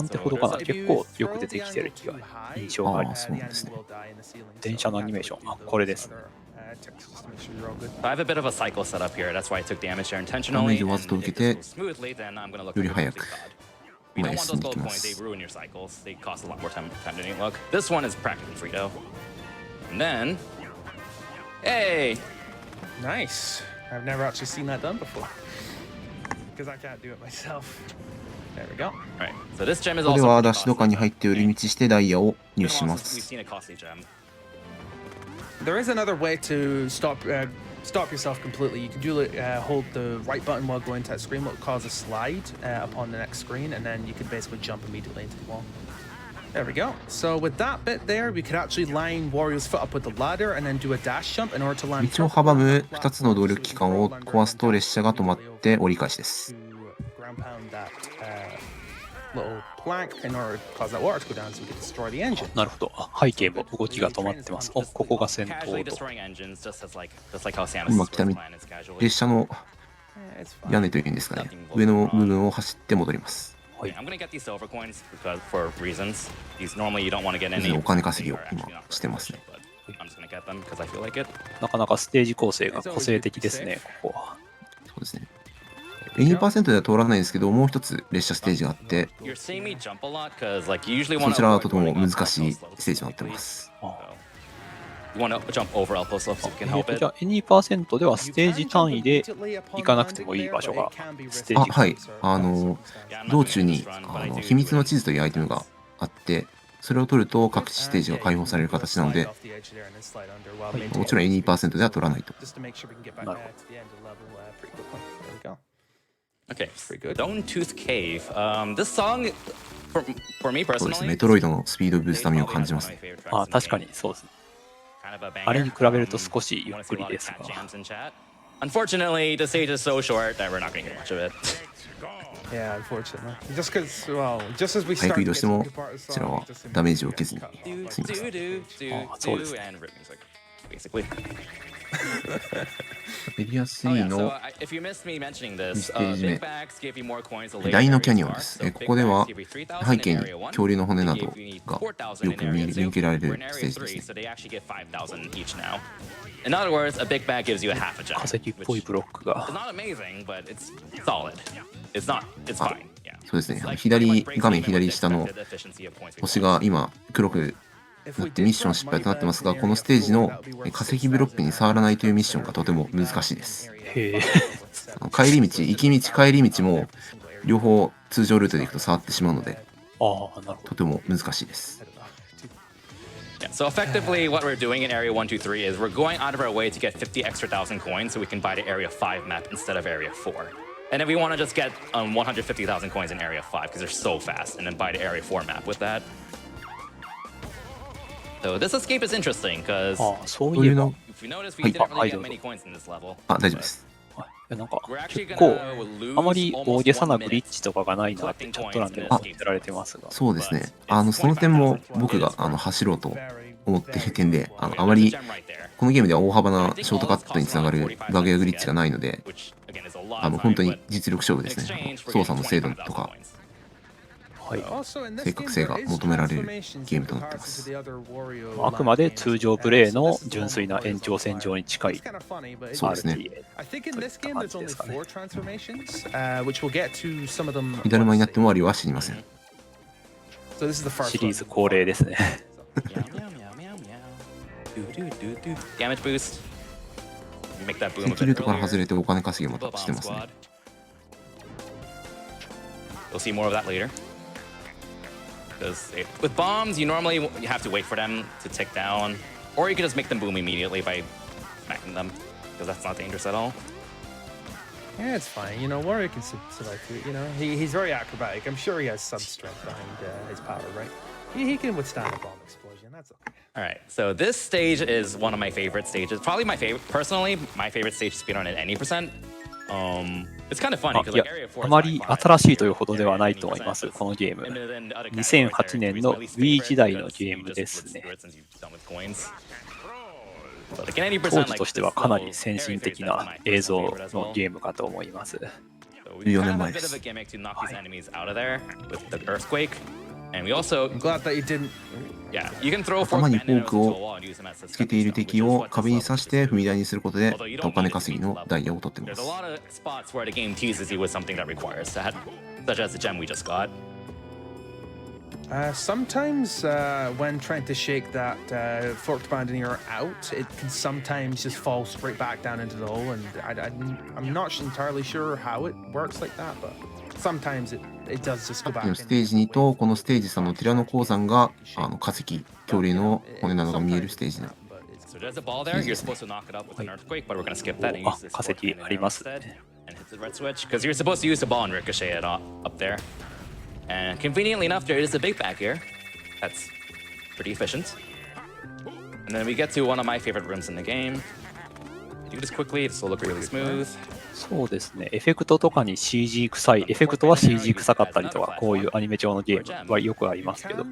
てほどかな、結構よく出てきてる気が印象があります。そうなんですね。電車のアニメーション、これです。 I have a bit of a cycle set up here. That's why I took damage there ダメー intentionally. ジをわざと受けて Smoothly, then I'm gonna look より for 早 the く We 前 don't へ want 進ん those でいき low ま points. They す。 ruin your cycles. They cost a lot more time didn't look. This one is practically free though. And then, hey, Nice. I've never actually seen that done before. Because I can't do it myself. There we go. all right. So this gem is ここで also は pretty ダッシュドカーに入って寄り道してダイヤを入 costly. 手しま We've す。 seen a costly gem. There is another way to stop yourself completely. You can hold the right button while going to that screen, what will cause a slide upon the next screen, and then you can basically jump immediately into the wall. There we go. So with that bit there, we could actually line Wario's foot up with the ladder and then do a dash jump in order to land. 道を阻む2つの動力機関を壊すと列車が止まって折り返しです。 Ground pound that little plank in order to cause that water to go down so we can destroy the engine. なるほど。背景も動きが止まってます。お、ここが戦 Casually 闘と。 destroying engines, just like how Samus 今来た destroys み planets casually. 列車の It's fine. 屋根というんですかね。上の部分を走って戻ります。 Okay, I'm gonna get these silver coins because for reasons. These normally you don't want to get です any. ね、お金稼ぎを They're 今 actually not してますね。 but I'm just gonna get them because I feel like it. なかなかステージ構成が個性的ですね、ここは。そうですね。2% では通らないですけど、もう一つ列車ステージがあって、 You're seeing me jump a lot because like you usually そ want ちらは to とても難しいステージになっています。You want to jump over outpost left so you can help じ it. ゃあ、any% ではステージ単位で行かなくてもいい場所が、ステージはい。道中に秘密の地図というアイテムがあって、それを取ると各地ステージが開放される形なので、もちろん any% では取らないと。なるほど。Okay, Stone Tooth Cave. This song, for me そうですね。 personally, メトロイドのスピードブースター味を感じますね。あ、確かにそうですね。あれに比べると少しゆっくりですが。Unfortunately, the stage is so short that we're not going to get much of it. Yeah, unfortunately. Just because, well, just as we 早 start く移 to 動 get して to も the part of the こちら song, は it just ダメージを受けずに Do, 済みます。 do, so it's- and rhythm music, basically. エリア Oh, 3 yeah, の so if you missed me mentioning this, 2ステージ目 big bags give you more coins the later 大の areas キャニオン are. です。 So こ big こでは bags give you 3,000背 in 景に area 1. 恐竜の骨な They ど give you が 4,000 in よく area 見受けられ 2. We're る in ステー area ジですね。 3, so they actually get 5,000 each now. In other words, a big bag gives you a half a 化 gem, 石っぽい which ブロックが is not amazing, but it's solid. It's fine. Yeah. そうですね。 Like 左 anyone brings 画面 even with 左 the 下の expected efficiency of points we 星 want. が今黒くなってミッション失敗となってますが、このステージの化石ブロックに触らないというミッションがとても難しいです。へえ。帰り道、行き道、帰り道も両方通常ルートで行くと触ってしまうので、ああ、なるほとても難しいです。Yeah, so effectively, what we're doing in Area 1, 2, 3 is we're going out of our way to get 50 extra thousand coins so we can buy the Area 5 map instead of Area 4. And then we want to just get 150,000 coins in Area 5 because they're so fast, and then buy the Area 4 map with that. So this escape is interesting because ど。ああ、そうそういういえば。の、 if you notice, we はい。 didn't really I get don't many coins in this level. あ、大丈夫です。はいいやなんか We're actually 結構 gonna lose あまり大 almost げさな 1グリッ minute チとかがないなってチャット欄でも言ってられてますが。そうですね。その点も僕が走ろうと思っている点で、あまり Gem right there. このゲームでは大幅なショートカットにつながるバグやグリッチがないので、 Which again is a lot of 本当 time, に but 実力勝負 in ですね。 exchange, we're 操 getting 作の精度と 25,000 か coins. はい。正確性が求められるゲームとなっています。あくまで通常プレイの純粋な延長線上に近いそうですね。 I think in this game there's only 4 transformations, which we'll get to some of them. 火だるまになってもワリオは知りません。 So this is the first シリーズ恒例ですね。 Meow, meow, meow, meow, meow. Do, do, do, do. Damage boost. Make that boom a 敵 bit ルートから外 earlier. れてお金稼ぎをま Flip た bomb してますね。 squad. You'll see more of that later. Because with bombs, you normally you have to wait for them to tick down, or you can just make them boom immediately by smacking them, because that's not dangerous at all. Yeah, it's fine. You know, Warrior can survive through it. You know, he's very acrobatic. I'm sure he has some strength behind his power, right? He can withstand a bomb explosion. That's okay. All right, so this stage is one of my favorite stages. Probably my favorite, personally, my favorite stage to speed on at any percent. It's kind of funny あ because いや like Area 4あ is ま by り far 新しいというほどではないと思いますこのゲーム。 And then the other categories 2008 there, 年 it's の my least Wii favorite 時代の because ゲー you ム just です let's ね do。it since you've done with coins. But like in any 当 percent, 時 like として this はかなり level, 先 Area 進 3的 is な my 映 personal 像 favorite as の well. ゲームかと思います。 So we 14 kind 年 of 前 have a で bit of a す。 gimmick to knock these enemies out of there with the earthquake, and we also I'm glad that you didn't. yeah you can throw 頭 fork に band フォー arrows ク into を a wall and use them as つけている stepping stone, 敵 which is を what this 壁に level 刺 is して踏み台にすることで Although you お don't 金 need it to 稼 be ぎ this の level. ダイヤを取っていま There's す a。lot of spots where the game teases you with something that requires that, such as the gem we just got. Sometimes when trying to shake that forked bandoneer out, it can sometimes just fall straight back down into the hole, and I'm not entirely sure how it works like that, but sometimes it does just go さっ back きのステージ2とこのステージ3のティラノ鉱山が化石、恐竜の骨などが見えるステージの So there's a ball there. You're supposed to knock it up with an earthquake, but we're gonna skip that and あ use this 化 fork 石 banding あり arrow ます。 instead, and hit the red switch because you're supposed to use the ball and ricochet it up there. And conveniently enough, there is a big bag here. That's pretty efficient. And then we get to one of my favorite rooms in the game. Do this quickly. This will look really smooth. そうですね。エフェクトとかに CG 臭い、エフェクトは CG 臭かったりとか、こういうアニメ調のゲームはよくありますけど、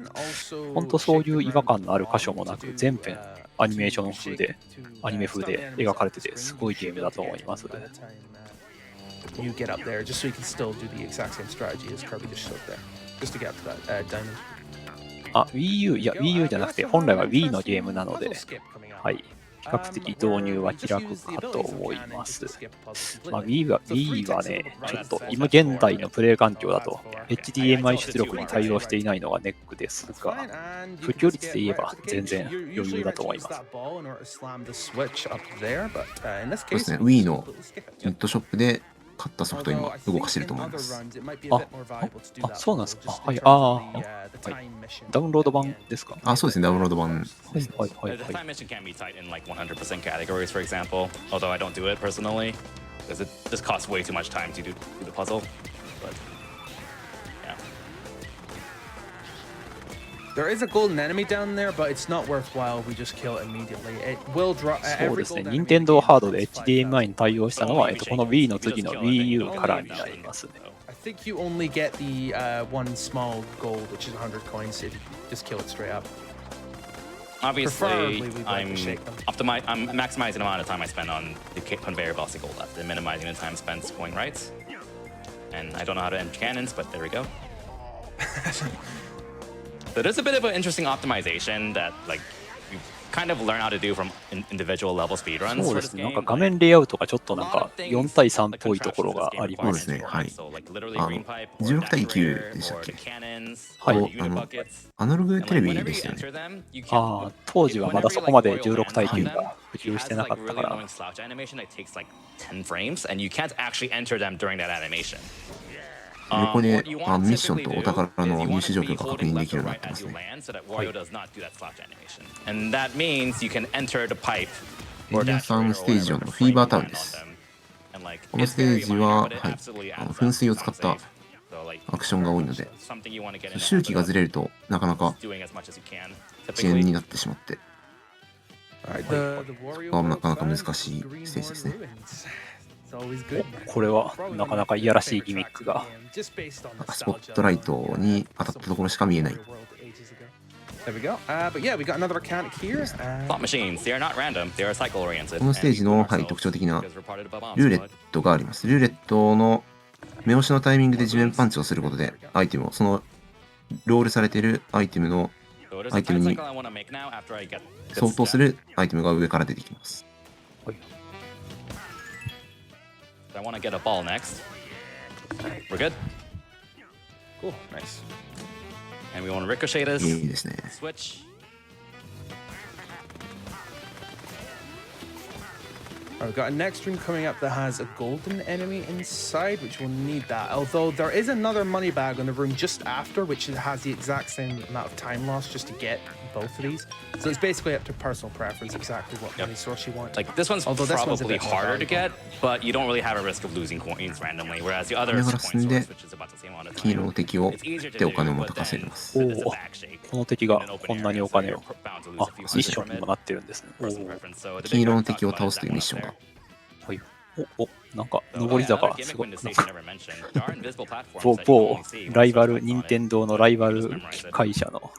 本当そういう違和感のある箇所もなく、全編アニメーション風で、アニメ風で描かれてて、すごいゲームだと思います。 You get up there just so you can still do the exact same strategy as Kirby just showed there, just to get up to that diamond. あ、Wii U、いや、Wii U じゃなくて、本来は Wii のゲームなので、はい。較的導入は気楽かと思います。Wii はね、ちょっと今現代のプレイ環境だと HDMI 出力に対応していないのがネックですが、普及率で言えば全然余裕だと思います。そうですね、Wii のネットショップで買ったソフト今動かしてると思います。そうなんですか。はい、はい。ダウンロード版ですか。そうですね、ダウンロード版。はい。The time mission can be tight in like 100% categories, for example. Although I don't do it personally, because it just costs way too much time to do the puzzle. But yeah. There is a golden enemy down there, but it's not worthwhile. We just kill it immediately. It will drop. そうですね、任天堂ハードで HDMI に対応したのは、この Wii の次の Wii U からになりますね。I think you only get the one small gold, which is 100 coins, if you just kill it straight up. Obviously, I'm maximizing the amount of time I spend on the conveyor belts to gold left, and minimizing the time spent going right. And I don't know how to end cannons, but there we go. So there's a bit of an interesting optimization that like you kind of learn how to do from individual level speedruns. そうですね、なんか画面レイアウトがちょっとなんか4対3っぽいところがあります。そうですね、はい。16対9でしたっけ。はい。アナログテレビでしたよね。当時はまだそこまで16対9が普及してなかったから。横でミッションとお宝の入手状況が確認できるようになってますね。エリアさんステージ上のフィーバータウンです。このステージは、噴水を使ったアクションが多いので、周期がずれるとなかなか遅延になってしまって、なかなか難しいステージですね。これはなかなかいやらしいギミックが。スポットライトに当たったところしか見えない。There we go. But yeah, we got another mechanic here. Slot machines, they are not random, they are cycle oriented. このステージの、特徴的なルーレットがあります。ルーレットの目押しのタイミングで地面パンチをすることで、アイテムを、そのロールされているアイテムに相当するアイテムが上から出てきます。I want to get a ball next. We're good. Cool, nice. And we want to ricochet this. いいですね。 Switch. We've got a next room coming up that has a golden enemy inside, which will need that. Although there is another money bag in the room just after, which has the exact same amount of time lost just to get both of these. So it's basically up to personal preference exactly what money source you want. Like this one's probably harder to get, but you don't really have a risk of losing coins randomly. Whereas the other coin source, which is about the same amount of 黄色 time, の敵を撃ってお金をまた稼ぎます。この敵がこんなにお金を。ミッションにもなってるんですね。黄色の敵を倒すというミッションが。なんか上り坂すごい。某ライバル、任天堂のライバル会社の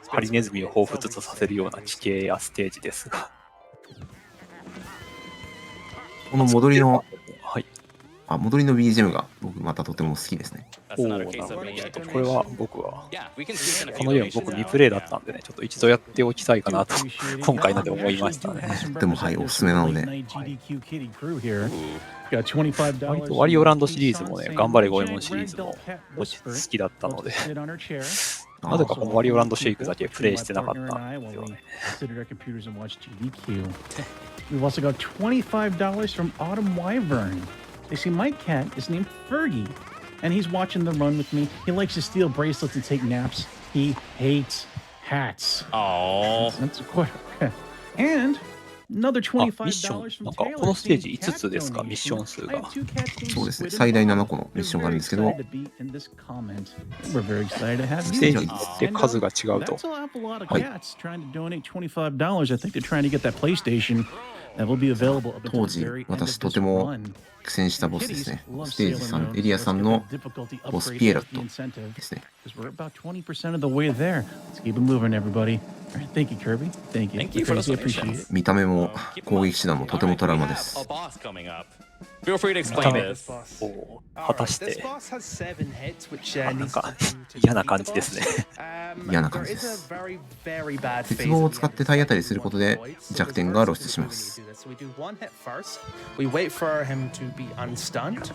ハリネズミを彷彿とさせるような地形やステージですが。この戻りの、戻りの BGM が僕またとても好きですね。なるほど。ちょっとこれは僕は、このゲーム僕未プレイだったんでね、ちょっと一度やっておきたいかなと、今回ので思いましたね。でもおすすめなので。割とワリオランドシリーズもね、頑張れゴエモンシリーズも好きだったので、なぜかこのワリオランドシェイクだけプレイしてなかったんですよね。We've also got $25 from Autumn Wyvern. They see my cat is named Fergie, and he's watching the run with me. He likes to steal bracelets and take naps. He hates hats. Oh. That's quite okay. And another $25 from なんかこのステージ5つですか、ミッション数が。そうですね、最大7個のミッションがあるんですけど、We're very excied to have ステージによって数が違うと。That's an awful lot of cats trying to donate $25. I think they're trying to get that PlayStation that will be available up until 当 the 時 very end 私 of と this ても run. 苦戦したボスですね。 Kitties ステージ love 3、エリアさんの difficulty ボス upgrades ピエロッ the ト incentive. ですね。 Because we're about 20% of the way there. Let's keep it moving, everybody. All right, thank you, Kirby. Thank you. Thank you for the Crazy, I appreciate donations. it. 見た目も攻撃手段もとてもトラウマです。A boss coming up. Feel free to explain this. お果たし This て、 boss has 7 hits, which なん needs か to do to 嫌な defeat 感 the じですね。 boss. 嫌な感じ There で is a す。 very, very bad 鉄 phase 棒を at the 使っ end て体当たりすることで So 弱 there's 点 a が verse 露出し when ま we す。 do this. So we do one hit first. We wait for him to be unstunned.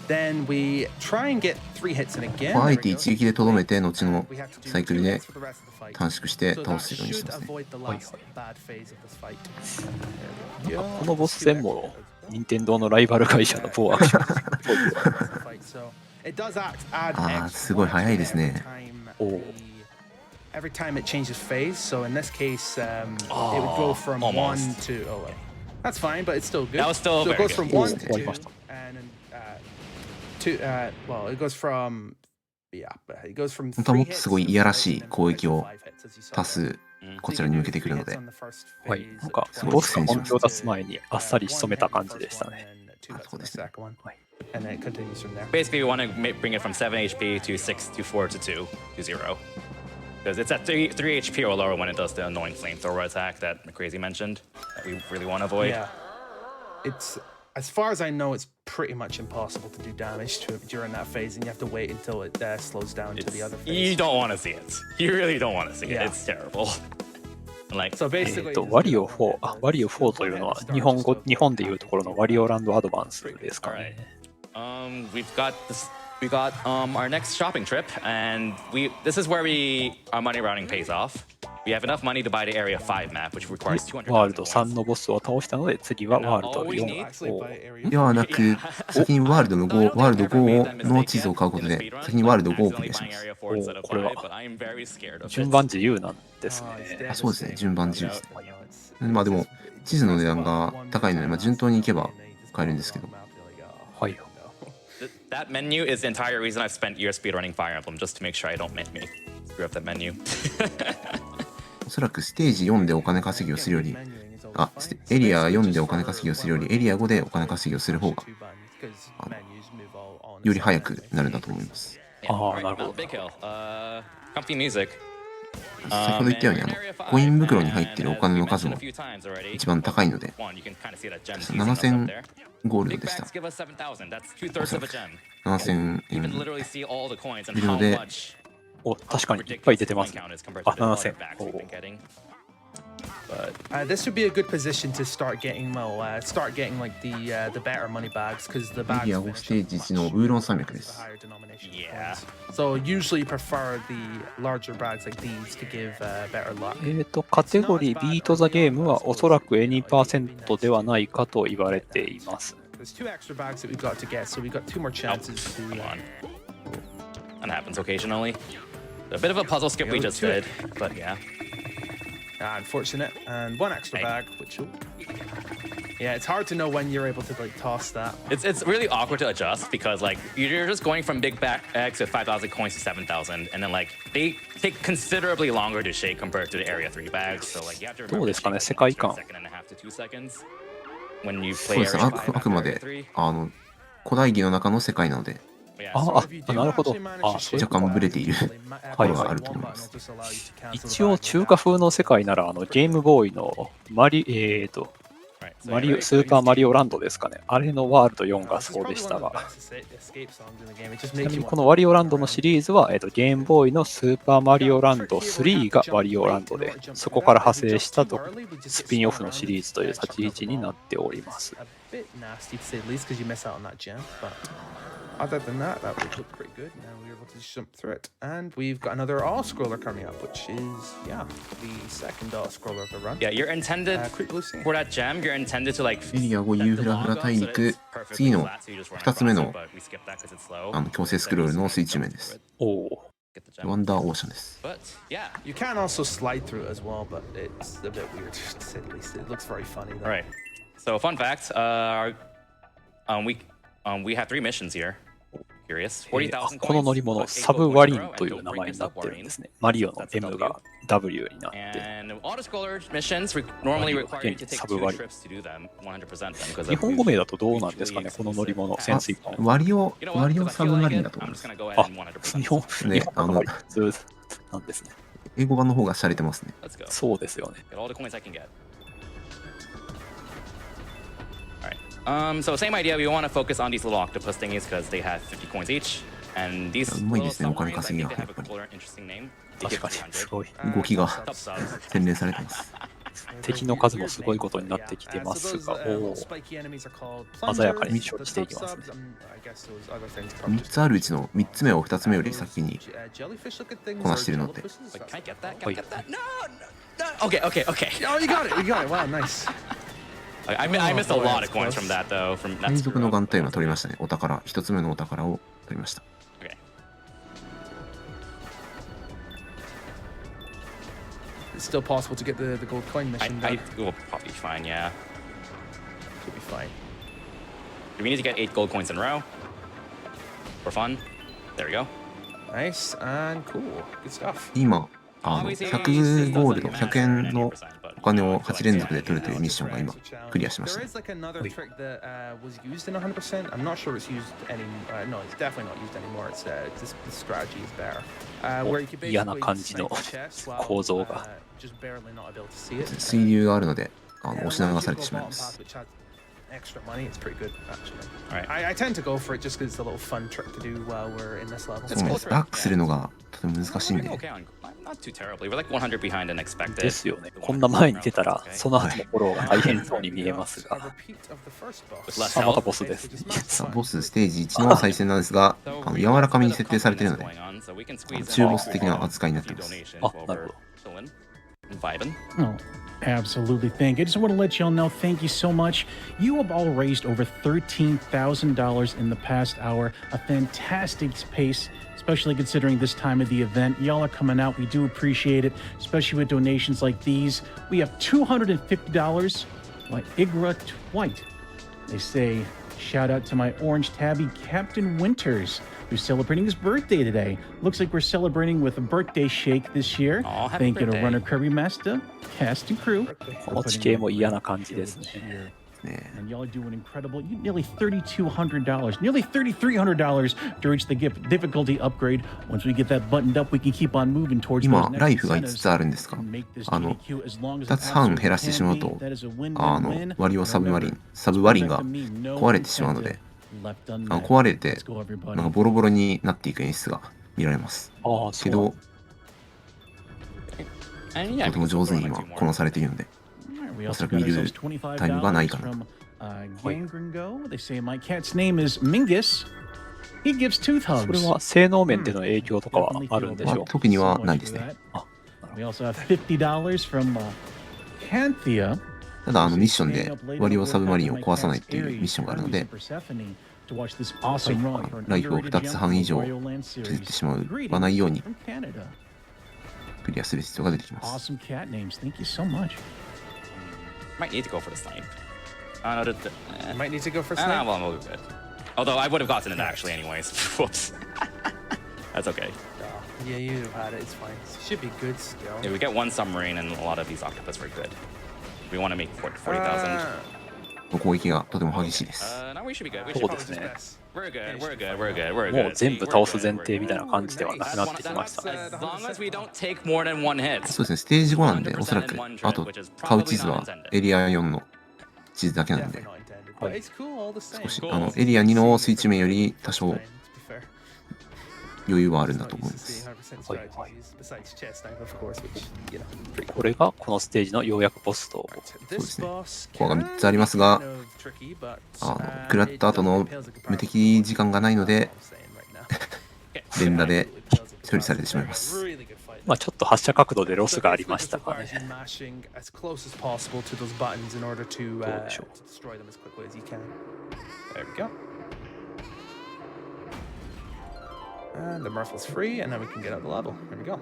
Then we try and get 3 hits in again. あ There え we て go. 一撃でとどめて、後の We have to do サイクル 2で hits for the rest of the fight. 短縮して倒 So that すようにし should ますね。 avoid the last bad phase of this fight. There we なん go. かこのボス戦も、任天堂のライバル会社の某アクションっぽい。 So it does add ああ、 extra すごい早いですね。 every time it changes phase. So in this case, it would go from 1 almost. to that's fine, but it's still good. That was still so it very goes good. from 1 to 2, 終わりました。 and then two. Well, it goes from it goes from 本当はも 3っとすごい hits いやら to しい 5 hits, 攻撃を 5 hits, as you saw 多数こちらに向けてくるので、はい、なんかすごいボスが苦戦します本気を出す前にあっさり仕留めた感じでしたね。そうですね。 And then it continues from there. Basically, we want to bring it from 7 HP to 6 to 4 to 2 to 0. Because it's at 3 HP or lower when it does the annoying flamethrower attack that McCrazy mentioned that we really want to avoid. Yeah. It's as far as I know, it's pretty much impossible to do damage to it during that phase, and you have to wait until it slows down to the other phase. You don't want to see it. You really don't want to see it. Yeah. It's terrible. Like, So basically, ワリオ4、ワリオ4というのは日本でいうところのワリオランドアドバンスですかね。we've got this. We got our next shopping trip, and this is where our money routing pays off. We have enough money to buy the Area 5 map, which requires 200. ワールド3のボスを倒したので、次はワールド All we 4 actually を by area. ではなく、先にワールドの5、ワールド5の地図を買うことで、先にワールド5をクリアします。これは順番自由なんですね。あ、そうですね、順番自由ですね。まあでも、地図の値段が高いので、まあ、順当に行けば買えるんですけど。はい。That menu is the entire reason I've spent years speedrunning Fire Emblem, just to make sure I don't make me screw up that menu. おそらくステージ4でお金稼ぎをするより、エリア4でお金稼ぎをするより、エリア5でお金稼ぎをする方が、より早くなるんだと思います。ああ、なるほど。 Big Hill. Comfy music. 先ほど言ったように、コイン袋に入っているお金の数も一番高いので、7000ゴールドでした。7000円いるので、お、確かにいっぱい出てますね。あ、7000。This would be a good position to start getting like the better money bags because the エ bags リア5ステージ1のウーロン山脈です。 higher denomination of coins. So usually prefer the larger bags like these to give better luck. カテゴリービートザゲームはおそらく Any% ではないかと言われています。There's 2 extra bags that we've got to get, so we've got 2 more chances to. That happens occasionally. A bit of a puzzle skip we just did, but yeah. Unfortunate, and 1 extra bag, which yeah, it's hard to know when you're able to like toss that. It's really awkward to adjust because like you're just going from big bags with 5,000 coins to 7,000, and then like they take considerably longer to shake compared to the Area 3 bags. So like you have to どう remember ですかね、 to 世界観。 second and a half to 2 seconds when you そう play ですね、 Area あくま 5 で Area 3. 古代儀の中の世界なので、 Yeah, あ、なるほど。あ、そういう若干ブレているところがあると思います。一応中華風の世界ならゲームボーイのスーパーマリオランドですかね。あれのワールド4がそうでしたが。ちなみにこのワリオランドのシリーズは、ゲームボーイのスーパーマリオランド3がワリオランドで、そこから派生したスピンオフのシリーズという立ち位置になっております。Other than that, that would look pretty good. Now we're able to just jump through it. And we've got another auto-scroller coming up, which is, the second auto-scroller of the run. yeah, you're intended Quick blue scene. for that gem. You're intended to like. エリア5ユーフラフラ大陸、次の2つ目の強制スクロールの水中面です。おお。ワンダーオーシャンです。 But yeah, You can also slide through it as well, but it's a bit weird to say the least. It looks very funny though. all right. So fun fact, we have 3 missions here. Curious. 40,000この乗り物、サブワリンという名前になってるんですね。マリオの M が W になって。And auto-scroller missions normally require you to take 2 trips to do them, 100% them. 日本語名だとどうなんですかね、この乗り物、潜水艦。ワリオサブマリンだと思います。日本ね、の普通なんですね。英語版の方が洒落てますね。そうですよね。So same idea. We want to focus on these little octopus thingies because they have 50 coins each. And these うまいで little すね、お金 submarines, I 稼ぎ think が they やっ have a ぱり。 cool or interesting name. 確かにすごい。動きが Top subs. 洗練されてます。敵の数もすごいことになってきてますが、おお、鮮やかに処理していきますね。3つあるうちの3つ目を2つ目より先にこなしてるので。 Like, can I get that? Can I get that? No, no. Okay, okay, okay. Oh, you got it. You got it. Wow, nice. I missed a lot of coins from that though. From 連 that's 続のガンタイムは取りましたね。お宝、1つ目のお宝を取りました。 okay. It's still possible to get the gold coin mission I done. will probably be fine. Yeah. Should be fine. Do we need to get 8 gold coins in a row? For fun. There we go. Nice and cool. Good stuff. 今、100ゴールド、100円のお金を8連続で取るというミッションが今クリアしました There ね。 is like another trick that was used in 100%. I'm not sure it's used any. No, it's definitely not used anymore. It's this strategy is better. Where you can 嫌な basically 感じの snipe the chest while 構造が。 just barely not able to see it. 水流があるので、 Yeah, 押し流 once さ you れて go しまい bottom ま path, す。 which has extra money, it's pretty good actually. Alright. I tend to go for it just because it's a little fun trick to do while we're in this level. そうなんです。バックするのがとても難しいん We're で、 doing okay on. Not too terribly. We're like 100 behind than expected. ですよね。こんな前に出たら、その後のフォローが大変そうに見えますが、 A repeat of the first boss. With less あ、また health. ボスです。さあボスステージ1の再戦なんですが、柔らかめに設定されているので、中ボス的な扱いになっています。あ、なるほど。Vibing. Oh, absolutely. Thank you. I just want to let y'all know, thank you so much. You have all raised over $13,000 in the past hour. A fantastic pace, especially considering this time of the event. Y'all are coming out. We do appreciate it, especially with donations like these. We have $250 by Igra White. They say, shout out to my orange tabby, Captain Winters, who's celebrating his birthday today. Looks like we're celebrating with a birthday shake this year. Aw, happy Thank you to birthday. runner Kirbymastah, cast and crew. この地形も嫌な感じですね。 ね And y'all are doing incredible. Nearly $3,200, nearly $3,300 to reach the difficulty upgrade. Once we get that buttoned up, we can keep on moving towards 今 those ラ next イフが5 incentives つあるんですが、 and make this 2 GDQ as long as つ半減らしてしまうと、 that is a win-win-win. ワリオサブマリンが壊れてしまうので、壊れて Let's go, なん everybody. かボロボロになっていく演出が見られます。ああ、そけうなんど、 And yeah, とても上手に今こなされているので、 We お also そらく got 見る ourselves タイムがないか $25なと。 from Gangringo. They say my cat's name is Mingus. He gives tooth それ hugs. は性能面での影響とかはあるんでしょう。特にはないですね。 We also have $50 from Canthea. ただミッションでワリオサブマリンを壊さないっていうミッションがあるので、ライフを2つ半以上削ってしまわないようにクリアする必要が出てきます。 Awesome cat names. Thank you so much. might need to go for the snipe. You might need to go for Nah, snipe. well, we'll be good. Although I would have gotten it actually anyways. Whoops. That's okay. Yeah, you had it. It's fine. Should be good still. Yeah, we get 1 submarine and a lot of these octopus are good. We want to make 40,000. 攻撃がとても激しいです。 No, we should be good. We そ should うですね。 We're good. We're good. We're good. We're もう good. 全部倒す前提みたいな感じではなくなってきましたね。 As long as we don't take more than 1 hit. そうですね、ステージ5なんで、おそらく、あと、買う地図はエリア4の地図だけなんで、 Definitely not intended. But it's cool all the same. 少しエリア2の水中面より多少 Fine, to be fair. 余裕はあるんだ Not と思い used ま to seeing す。 100% strategies besides chest snipe, of course, which, you know, pretty cool. これがこのステージのようやくボスと。 This ですね。 boss コアが can 3つありますが be kind of tricky, but, 食らった後の it pales in comparison 無敵時間がないので、 to what I'm saying right now. 連打で処理されてしまいます。 Really good fight. まあちょっと発射角度でロス So があり basically ま just したか requires ね。 you mashing as close as possible to those buttons in order to, どうでしょう。 to destroy them as quickly as you can. There we go. And the Murphy's free, and then we can get out the level. There we go.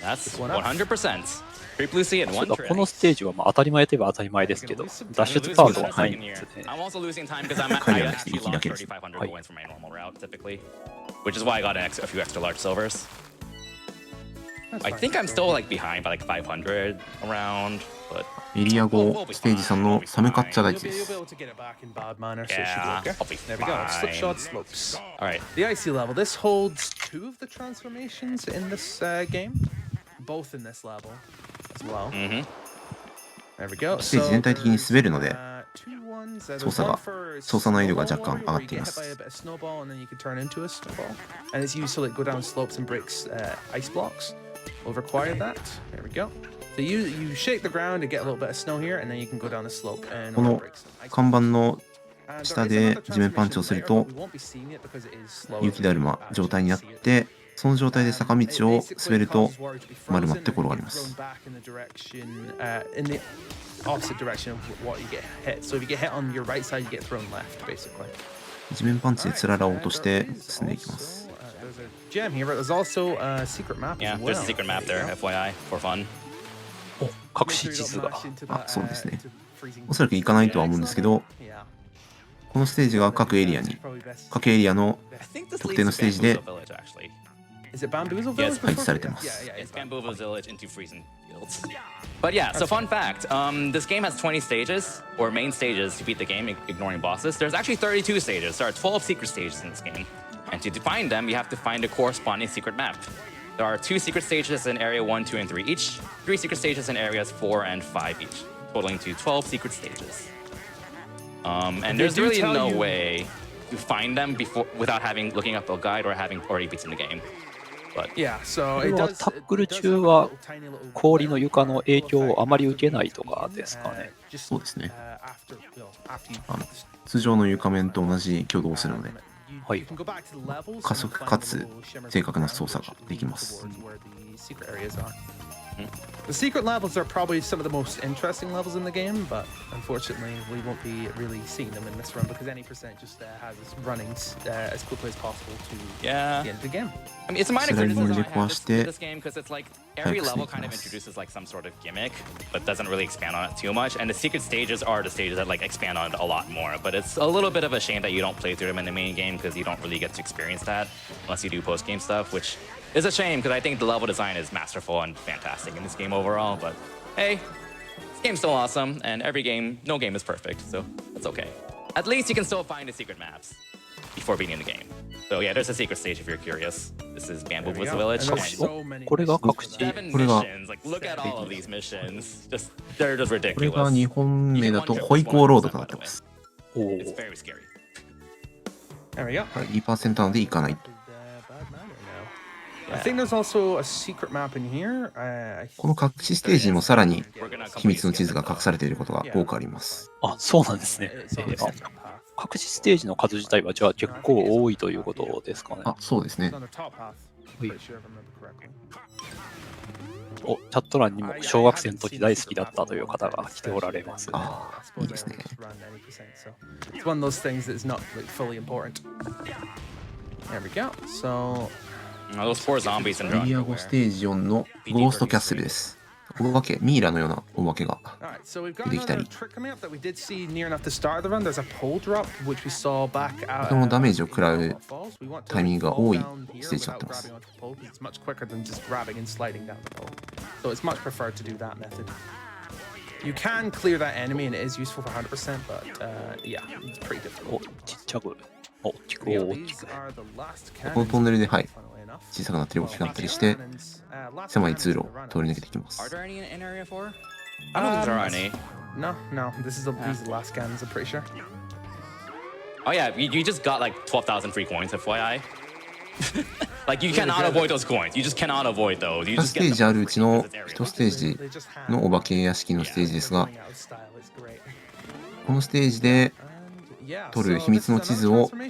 That's 100%. Creep Lucy in そう 1 だ trick. このステージはまあ当たり前といえば当たり前ですけど、脱出パートはないんですね。 I'm also losing time because I actually lost 3,500 coins from my normal route typically, which is why I got a few extra large silvers. I think I'm still like behind by like 500 around, but エリア5、ステージ3のサメカッチャ大地で You'll す be。able to get it back in bad manner, so it yeah, should be okay. I'll be There we go. fine. Slipshod slopes. All right. The icy level. This holds 2 of the transformations in this game, both in this level as well. Mm-hmm. There we go. ステージ全体的に滑るので、 2-1操作難易度が若干上がっています。この看板の下で地面パンチをすると雪だるま状態になって、その状態で坂道を滑ると丸まって転がります。地面パンチでつららを落として進んでいきます。Yeah, there's a secret map there, FYI, for fun. お、隠し地図が。あ、そうですね。おそらく行かないとは思うんですけど、このステージが各エリアの特定のステージで配置されてます。But yeah, so fun fact, this game has 20 stages, or main stages to beat the game, ignoring bosses. There's actually 32 stages. There are 12 secret stages in this game. And to define them, you have to find a corresponding secret map. There are 2 secret stages in area 1, 2, and 3 each, 3 secret stages in areas 4 and 5 each, totaling to 12 secret stages. And there's really no way to find them without looking up a guide or having already beaten the game. But Yeah, so これ it は does. タックル it does 中 have は little tiny little 氷の床の影響をあまり受けないとかですかね。そうですね。 after you 通常の床面と同じ挙動をするので、はい。加速かつ正確な操作ができます。The secret levels are probably some of the most interesting levels in the game, but unfortunately, we won't be really seeing them in this run because any percent just has us running as quickly as possible to the end of the game. I mean, it's a minor criticism I have to this game because it's like every Thanks, level kind of Nicholas. introduces like some sort of gimmick, but doesn't really expand on it too much. And the secret stages are the stages that like expand on it a lot more. But it's a little bit of a shame that you don't play through them in the main game because you don't really get to experience that unless you do post-game stuff, which is a shame because I think the level design is masterful and fantastic in this game overall. But hey, this game's still awesome, and no game is perfect, so that's okay. At least you can still find the secret maps before beating the game. So yeah, there's a secret stage if you're curious. This is Bamboo Woods Village. And there's And so many これが隠し。 7これが missions. Like, look at all of these missions. They're just これ ridiculous. が2本目だとホイコーロードとなってます。お It's ー very scary. There we go. はい、2% なので行かないと。 I think there's also a secret map in here. この隠しステージにもさらに秘密の地図が隠されていることが多くあります。あ、そうなんですね。隠しステージの数自体はじゃあ結構多いということですかね。あ、そうですね。 on the top path. Wait. Pretty sure if I remember correctly. お、チャット欄にも小学生の時大好きだったという方が来ておられます。ああ、いいですね。 It's one of those things that's not like fully important. There we go. So Those four zombies in エリア5ステージ4のゴーストキャッスルです。お化け、ミイラのようなお化けが Alright, so we've got 出てきた another り、 trick coming up that we did see near enough the start of the run. There's a pole drop which we saw back とてもダメージを食らう falls. We want to タイミングが多い fall down ステー here ジになって without ます。 grabbing onto the pole because it's much quicker than just grabbing and sliding down the pole. So it's much preferred to do that method. You can clear that enemy and it is useful for 100%, but yeah, it's pretty お、 difficult. ちっちゃく。お、大きく、 Yeah, 大き these く。 are the last このトンネルで、はい、 funnily enough. 小さくなったり大きくなったりして、狭い通路を通り抜けていきま Are す。 there any in area 4? I don't think there are any. No, these are the last scans, I'm pretty sure. Oh yeah, you just got like 12,000 free coins, FYI. Like you cannot avoid those coins. You just cannot avoid those. You 2 just ステ get ージ them. あるうちの1ステージのお化け屋敷のステージですが、このステージで取る秘密の地図を入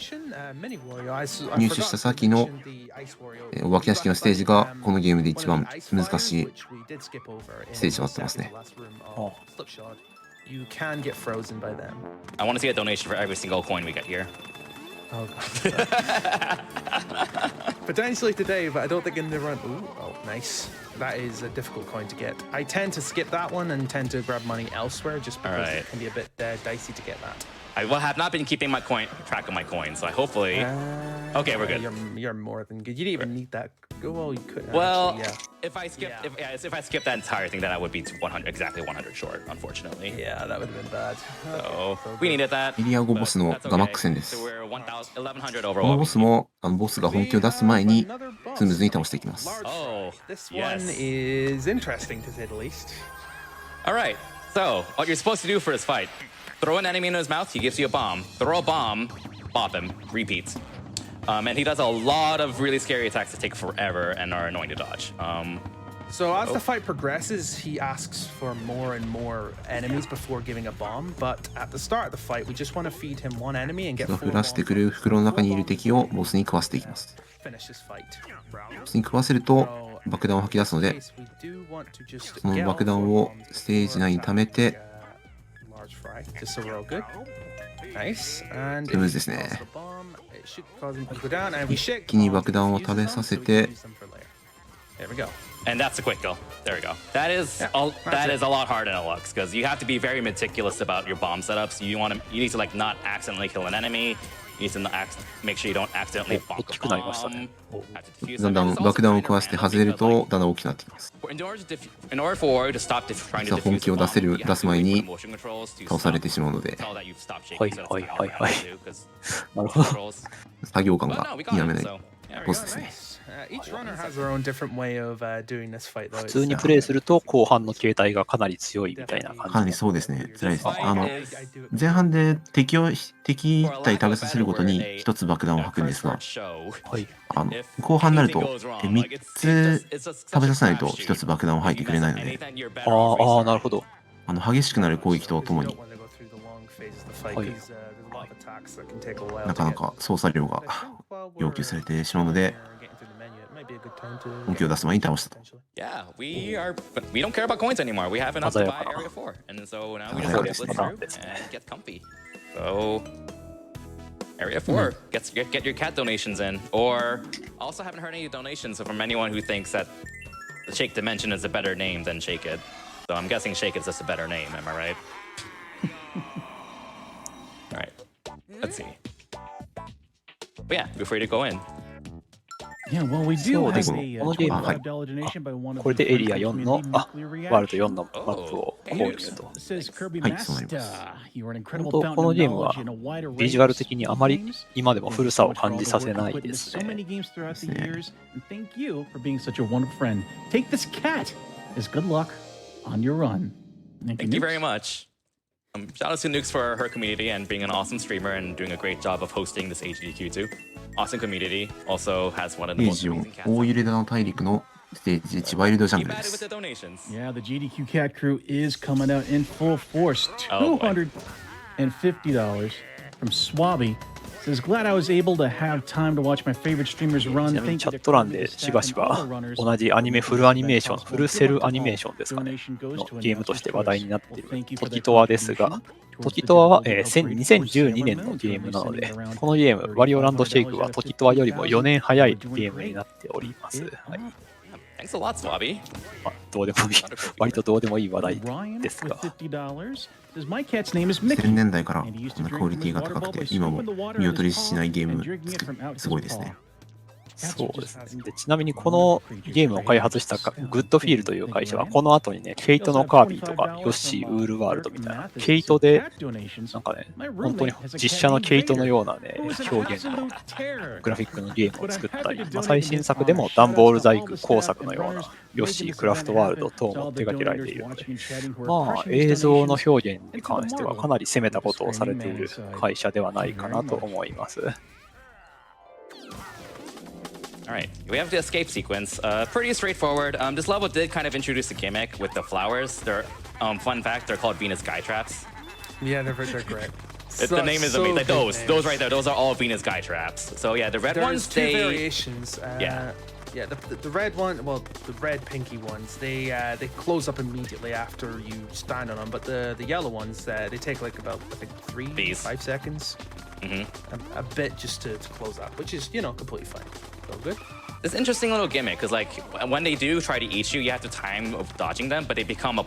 手した先のお化け屋敷のステージがこのゲームで一番難しいステージとなってますね。 You can get frozen by them. I want to see a donation for every single coin we get here. Oh god. Potentially today, but I don't think in the run. Ooh, oh, nice. That is a difficult coin to get. I tend to skip that one and tend to grab money elsewhere just because Alright. it can be a bit dicey to get that. I have not been keeping track of my coins, so I hopefully. Okay, we're good. You're more than good. You didn't even need that. Well, you could. Well, actually, if I skip Yeah. if I skip that entire thing, then I would be exactly 100 short, unfortunately. yeah, that would have been bad. So we needed that. エリア5ボスの That's ガマッ okay. ク戦です。 So we're 1100 over このボスもボスが本気を出す前にスムーズに倒していきます。 Oh, This yes. one is interesting to say the least. All right. So, what you're supposed to do for this fight, throw an enemy into his mouth, he gives you a bomb. Throw a bomb, bop him, repeat. And he does a lot of really scary attacks that take forever and are annoying to dodge. So as the fight progresses, he asks for more and more enemies before giving a bomb. But at the start of the fight, we just want to feed him one enemy and get 降らしてくる袋の中にいる敵をボスに食わせていきます。 finish this fight. ボスに食わせると爆弾を吐き出すので、その爆弾をステージ内に溜めて、スムーズですね。一気に爆弾を食べさせて、 There we go. And that's a quick kill. There we go. That is a lot harder than it looks because you have to be very meticulous about your bomb setups. You need to like not accidentally kill an enemy. You need to make sure you don't accidentally bonk a bomb. だんだん爆弾を食わして外れるとだんだん大きくなってきます。 In order for to stop trying to 本気を出す前に倒されてしまうので、はいはいはいはい。なるほど。作業感が否めないボスですね。 Each runner has their own different way of doing this fight, though. 普通にプレイすると後半の形態がかなり強いみたいな感じ。かなりそうですね。辛いですね。前半で敵1体食べさせるごとに1つ爆弾を吐くんですが、後半になると3つ食べさせないと1つ爆弾を吐いてくれないので、ああ、なるほど。激しくなる攻撃とともに、なかなか操作量が要求されてしまうので、本気を出す前に倒したと。Yeah, we don't care about coins anymore. We have enough to buy Area 4, and so now we just have to split through and get comfy. So Area 4, get your cat donations in. Or also haven't heard any donations from anyone who thinks that the Shake Dimension is a better name than Shake It. So I'm guessing Shake It's just a better name. Am I right? All right. Let's see. But yeah, we're free to go in. Yeah, well, we do have a $25 donation by one of これでエリア4の、ワールド4のマップを購入と。 says Kirbymastah. You are an 本 incredible 当 fountain この of ゲームは knowledge in a wide array ビジュアル的にあまり今でも古さを感じさせないですね。 So many games throughout the years, and thank you for being such a wonderful friend. Take this cat as good luck on your run. Thank you very much. Shout out to Nukes for her community and being an awesome streamer and doing a great job of hosting this AGDQ2. Awesome community. Also has one of the most amazing cats. 大揺れの大陸のステージ1ワイルドジャングルです。 Yeah, the GDQ Cat Crew is coming out in full force. $250 from Swabby. Says, glad I was able to have time to watch my favorite streamers run. ちなみにチャット欄でしばしば同じアニメフルアニメーション、フルセルアニメーションですかね、のゲームとして話題になっているトキトワですが、トキトワは2012年のゲームなので、このゲーム、ワリオランドシェイクはトキトワよりも4年早いゲームになっております。はい、Thanks a lot, Swabby. どうでもいい、割とどうでもいい話題ですが。2000年代からこんなクオリティが高くて、今も見劣りしないゲーム、すごいですね。そうですね。でちなみにこのゲームを開発したグッドフィールという会社はこの後にね、ケイトのカービィとかヨッシーウールワールドみたいなケイトでなんかね、本当に実写のケイトのようなね、表現のグラフィックのゲームを作ったり、最新作でもダンボール細工工作のようなヨッシークラフトワールド等も手掛けられているので、まあ映像の表現に関してはかなり攻めたことをされている会社ではないかなと思います。All right, we have the escape sequence. Pretty straightforward. This level did kind of introduce a gimmick with the flowers. They're fun fact, they're called Venus Skytraps. Yeah, they're great. The name is amazing. Like those right there, those are all Venus Skytraps. So yeah, the red ones, two variations. Yeah. Yeah, the red one, well, the red pinky ones, they close up immediately after you stand on them. But the yellow ones, they take like about I think 5 seconds. A bit just to close up, which is completely fine. So good. This interesting little gimmick, because like when they do try to eat you, you have to time of dodging them, but they become a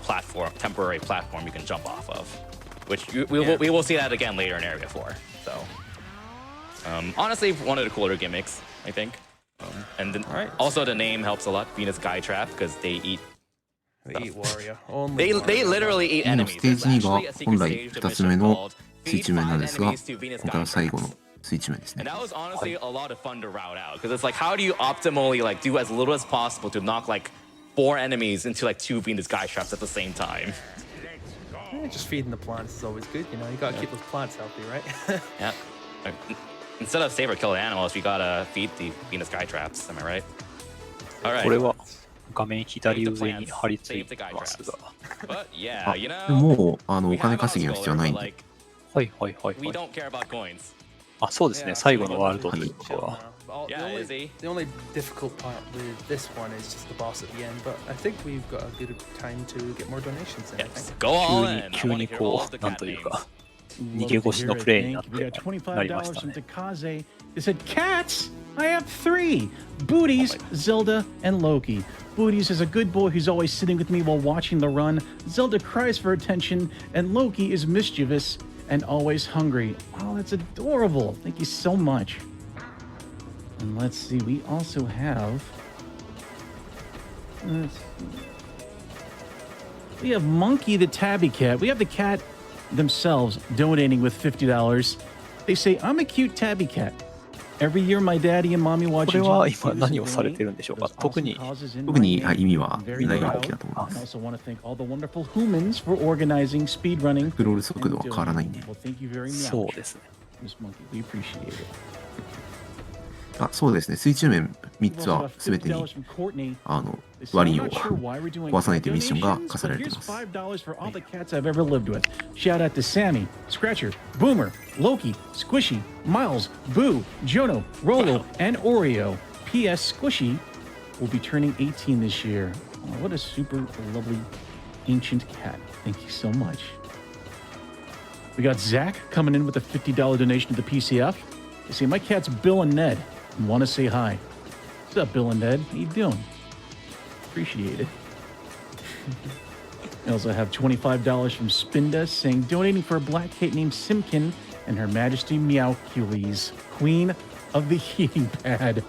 temporary platform you can jump off of, which we will see that again later in Area 4. So honestly, one of the cooler gimmicks, I think. And then, also the name helps a lot, Venus Skytrap, because they eat. They eat Wario. They literally eat の enemies. ステージ2が本来2つ目の水中面なんですが、今回は最後の水中面ですね。 And that was honestly a lot of fun to route out, because it's like, how do you optimally like do as little as possible to knock like 4 enemies into like 2 Venus Skytraps at the same time? Just feeding the plants is always good. You know, you gotta keep those plants healthy, right? Yeah. Instead of save or kill animals, we gotta feed the sky traps. Am I right? All right. これは画面左上に貼り付いてますが。But yeah, you で know, ももうお we 金 have 稼ぎの a 必要はないんで。はいはいはい we はい。 don't care about coins. あ、そうですね。最後のワールドということは。 Yeah, is he? The only difficult part with this one is just the boss at the end, but I think we've got a good time to get more donations in. I Yes, think. go all in. 急にこう、なんというか、逃げ腰のプレイになって We got なりまし $25 た from ね。 Takaze. They said, Cats! I have 3! Booties, Zelda, and Loki. Booties is a good boy who's always sitting with me while watching the run. Zelda cries for attention, and Loki is mischievous and always hungry. Oh, that's adorable. Thank you so much. And let's see, we also have... We have Monkey the Tabby Cat. We have the cat themselves donating with $50. They say, I'm a cute tabby cat. Every year my daddy and mommy watch これは AGDQ2022. 今何をされてるんでしょうか。 There's 特 awesome に causes in 特に my name. 意味は I'm very 大 proud. 大きいだと思いま I す。 also want to thank all the wonderful humans for organizing speedrunning. スクロール速度は変わらないんで。 Well, thank you very そう much, ですね。 Miss Monkey. We appreciate it. あ、そうですね。水中面3つは全てに$50 from Courtney. ワリオを I'm not sure why we're doing 壊さないというミッションが donations, 課せら but れてい here's ます。 $5 for all the cats I've ever lived with. Shout out to Sammy, Scratcher, Boomer, Loki, Squishy, Miles, Boo, Jono, Rolo, and Oreo. P.S. Squishy will be turning 18 this year. Oh, what a super lovely ancient cat. Thank you so much. We got Zach coming in with a $50 donation to the PCF. They say, my cat's Bill and Ned and want to say hi. What's up, Bill and Ned? How you doing? Appreciate it. I also have $25 from Spinda saying, donating for a black cat named Simkin and Her Majesty Meowcules, Queen of the Heating Pad.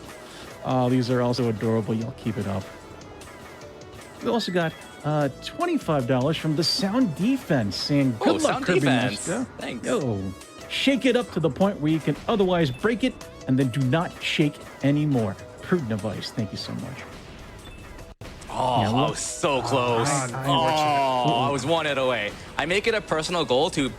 Oh, these are also adorable. Y'all keep it up. We also got $25 from the Sound Defense saying, good luck, Sound Defense. Kirbymastah. Thanks. Yo, shake it up to the point where you can otherwise break it and then do not shake anymore. Prudent advice. Thank you so much. Oh, Yeah, I look. was so close. I was 1 hit away. I make it a personal goal to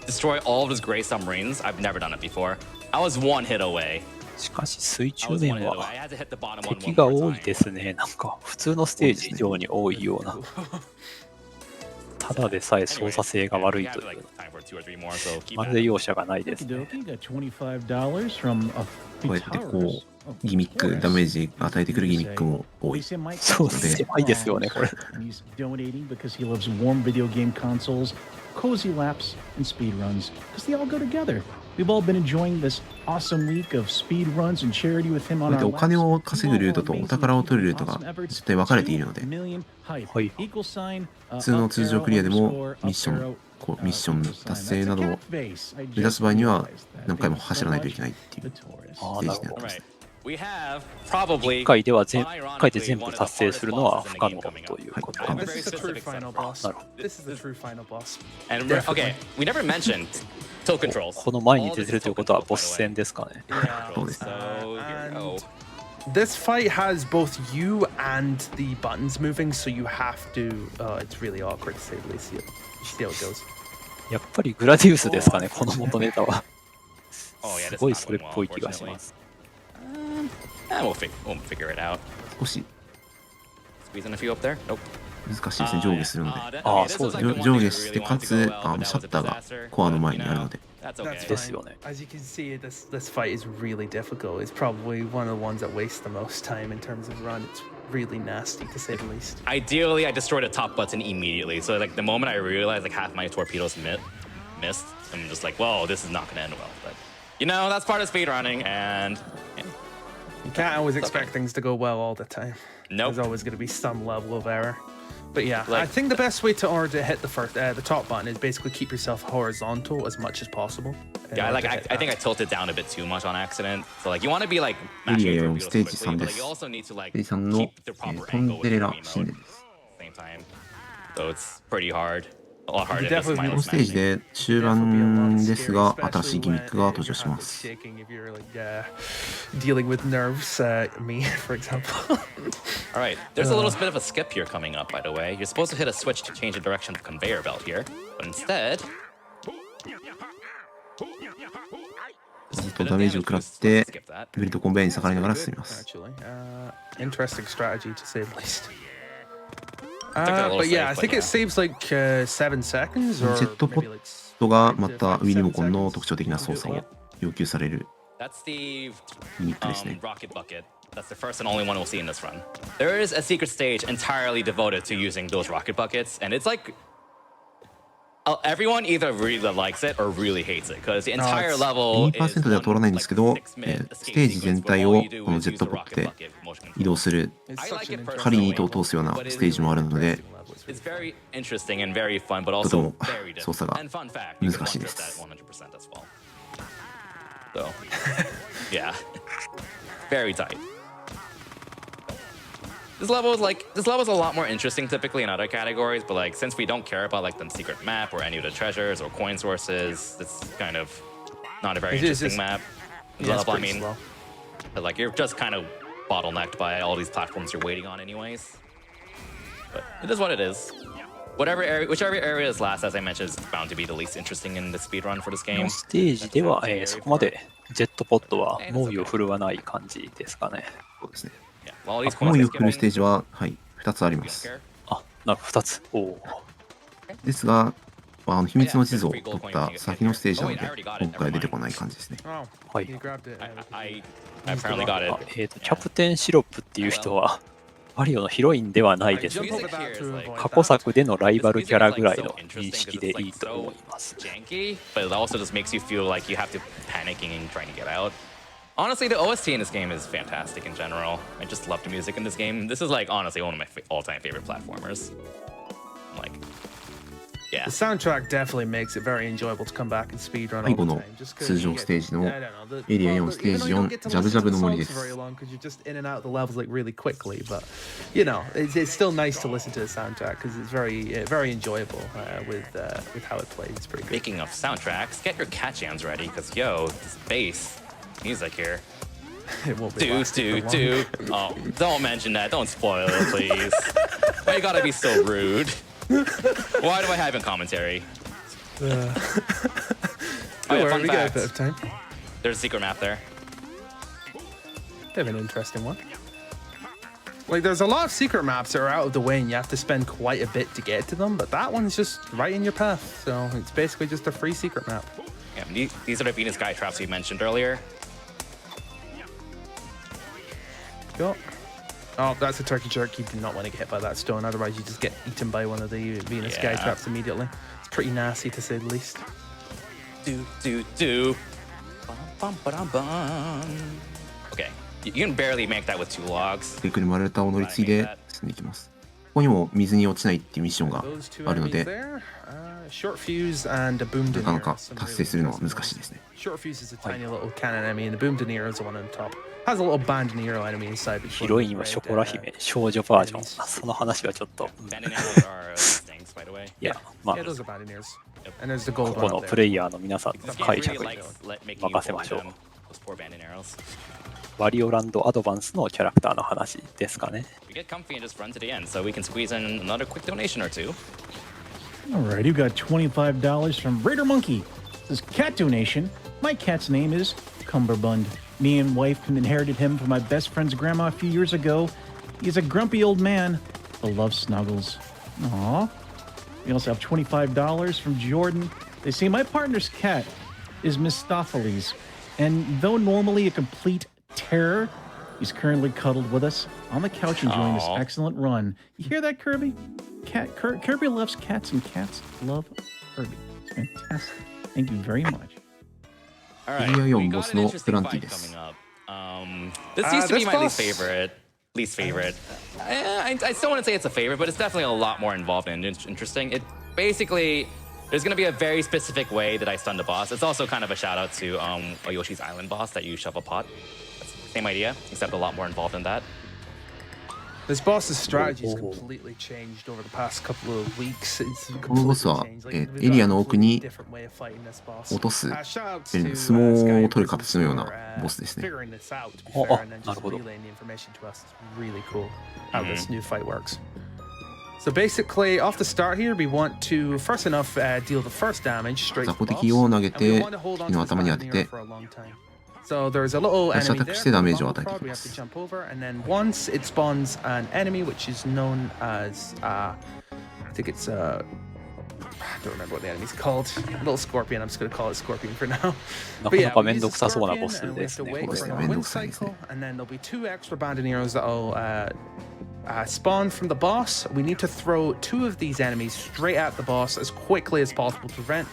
destroy all of his gray submarines. I've never done it before. I was 1 hit away. しかし水 I 中 was 1 面 hit away. は I had to hit the bottom one 敵 one が more 多い time. ですね。なんか普通のステージ以上に多いような。ただでさえ操作性が悪い We と have いう like time for 2 or 3 more, so keep ま at るで it. 容赦がないです Okie ね。 dokie, got $25 from こうやってこう、ギミック、ダメージ与えてくるギミックも多い。そう狭いですよね、これ。 He's donating because he loves warm video game consoles, cozy laps, and speed runs because they all go together. We've all been enjoying this awesome week of speed runs and charity with him こ on うやって our お金 laps. を稼ぐルートとお宝を取るルートが絶対分かれているので、はい普通の通常クリアでもミッション、こうミッション達成などを目指す場合には何回も走らないといけないっていうステージになってます。 We have probably 1回で全部達成するのは不可能ということで。 This is the true final boss. This is the true final boss. And okay, we never mentioned tilt controls. この前に出てるということはボス戦ですかね。 そうですね。 So here we go. This fight has both you and the buttons moving, so you have to. It's really awkward to say the least. See how it goes. やっぱりグラディウスですかね、この元ネタは。 Oh yeah, す this ごい is そ not れ going っぽ well, い気がしま unfortunately. す。 We'll figure it out. 少し Squeezing a few up there. Nope. 難しいですね、上下するので。そうですね。上下してかつシャッターがコアの前にあるので。 That's That's okay. ですよね。 As you can see, this fight is really difficult. It's probably one of the ones that wastes the most time in terms of run. It's really nasty to say the least. Ideally, I destroyed a top button immediately. So like the moment I realized like half my torpedoes missed, I'm just like, whoa, this is not gonna end well. But you know, that's part of speedrunning, and yeah. You can't always expect things to go well all the time. Nope. There's always going to be some level of error. But yeah, Like- I think the best way to order to hit the top button is basically keep yourself horizontal as much as possible. in Yeah, order like to hit I think I that. tilted down a bit too much on accident. So like you want to be like Yeah, mashing yeah, your yeah, torpedoes stage quickly, but like 3 you also need to like ステージ3の keep the proper ト angle ン with デ the レラ enemy シン mode デ at です。 the same time. So it's pretty hard. A lot harder You than definitely この mindless ステージ mashing. で終盤ですが、新しいギミックが登場します。 Shaking if you're like dealing with nerves, me for example. All right, there's a little bit of a skip here coming up, by the way. You're supposed to hit a switch to change the direction of the conveyor belt here. But instead, ずっとダメージを食らって、ベルトコンベヤーに逆らいながら進みます。 Actually, interesting strategy to say the least. Took a little But yeah, save, I but think yeah. it saves like 7 seconds ジ or ェットポ maybe ッ like トがまた Wii リモコンの特徴的な操作を要求される That's the ユニットですね。 rocket bucket. That's the first and only one we'll see in this run. There is a secret stage entirely devoted to using those rocket buckets, and it's like everyone either really likes it or really hates it because the entire level 2% では通らないんですけど、ステージ全体をこのジェットポットで移動する狩りに糸を通すようなステージもあるので、 It's very interesting and very fun, but とて also も very 操作 difficult. が And fun fact, you can 難しい 100% です。 100% as well. So, yeah, very tight. This level is a lot more interesting typically in other categories, but like since we don't care about like the secret map or any of the treasures or coin sources, it's kind of not a very interesting map. The level, I mean, but like you're just kind of bottlenecked by all these platforms you're waiting on anyways. But it is what it is. Whichever area is last, as I mentioned, is bound to be the least interesting in the speedrun for this こ game. のステージでは、そこまでジェットポットは猛威を振るわない感じですかね。そうですね。 Yeah, well, all these もう coins よ are く来るステー skipping. ジは、はい、2つありま You don't す。 care? あ、なるほど、2つ。おお。ですが、秘密の地図を取った先のステージなので、今回は出てこない感じですね。 Oh, はい you。grabbed it. I apparently got あ it. キャプテンシロップっていう人は、マリオのヒロインではないですね。 Music here is like 過去作でのライバルキャラぐらいの認識でいいと思います。 janky, but it also just makes you feel like you have to panicking and trying to get out. Honestly, the OST in this game is fantastic in general. I just love the music in this game. This is like honestly one of my all-time favorite platformers. Like, yeah. The soundtrack definitely makes it very enjoyable to come back and speedrun 最 all 後 the の time. Just 'cause 通 you 常 get- ステージの I don't know, the- エリア well, 4ステー even ジ though you don't 4 get to ジャブ listen ジャ to ブ the の森で songs す。 very long because you're just in and out of the levels like really quickly, but you know it's still nice to listen to the soundtrack because it's very enjoyable with how it plays. It's pretty good. Speaking of soundtracks, get your cat jams ready, because yo, this bass music here. It won't be lasting for long. Dude. Oh, don't mention that. Don't spoil it, please. Why you gotta be so rude? Why do I have in commentary? Don't Oh, yeah, worry, fun we got a fact. bit of time. There's a secret map there. Bit of an interesting one. Like, there's a lot of secret maps that are out of the way and you have to spend quite a bit to get to them, but that one's just right in your path. So it's basically just a free secret map. Yeah, these are the Venus Sky traps we mentioned earlier. Go. Oh, that's a turkey jerk. You do not want to get hit by that stone, otherwise you just get eaten by one of the Venus Sky Yeah. traps immediately. It's pretty nasty to say the least. Do. Okay, you can barely make that with 2 logs. でくるまれたを乗り継いで進んでいきます。ここにも水に落ちないっていうミッションが Those two あるの enemies で、 there, short fuse and a boom なかな denier. か Some 達 really 成するのは interesting 難しいですね。 Short fuse is a tiny little cannon enemy, and the boom denier is the one on top. Has a little bandolier enemy inside. which ヒロインはショコラ姫、少女バージョン。その話はちょっと、 Bandit arrows are things, by the way. いや、まあ Yeah,、those are bandoliers. And there's the gold ここ one の up プ there. レイヤーの皆さんの This game 解 really 釈に likes making you 任せま avoid しょう。 them. Those poor bandit arrows. ワリオランドアドバンスのキャラクターの話ですかね。 We get comfy and just run to the end, so we can squeeze in another quick donation or two. All right, you got $25 from Raider Monkey. This cat donation. My cat's name is Cumberbund. Me and wife inherited him from my best friend's grandma a few years ago. He's a grumpy old man, but loves snuggles. Aw. We also have $25 from Jordan. They say my partner's cat is Mistopheles, and though normally a complete terror, he's currently cuddled with us on the couch enjoying this Aw. excellent run. You hear that, Kirby? Kirby loves cats, and cats love Kirby. It's fantastic. Thank you very much. All right, Area we 4 got ボス an の interesting プランティ fight です。 coming up. This used to be This my boss- least favorite. I still wouldn't say it's a favorite, but it's definitely a lot more involved and interesting. It basically, there's going to be a very specific way that I stun the boss. It's also kind of a shout out to a Yoshi's Island boss that you shove a pot. Same idea, except a lot more involved in that. This boss's strategy has completely changed over the past couple of weeks. It's このボス completely は changed. Like, エリアの奥に different way of fighting this boss. 落とす Shout out 相 to, 撲を取る Sky 形のような for, ボスですね。 figuring this out, to be あ、 fair, and then な just るほど。 relaying the information to us. It's really cool how this new fight works. So basically, off the start here, we want to first enough deal the first damage straight to 雑魚 the boss, 敵を投げ and we て want to hold on 敵 to の this 頭に当 button て here て for a long time. So there's a little ダッシュア enemy タック there. してダメージを for 与 the えてい bumble き prod. ま We have to す。 jump over, and then once it spawns an enemy, which is known as I think it's I don't remember what the enemy's called. A little scorpion. I'm just going to call it scorpion for now. な But か yeah, なか we めん use ど the くさそうな scorpion, ボス and we で have す to ね。 wait これ for め the んど wind くさいですね。 cycle, and then there'll be 2 extra bandoneers that'll spawn from the boss. We need to throw 2 of these enemies straight at the boss as quickly as possible to prevent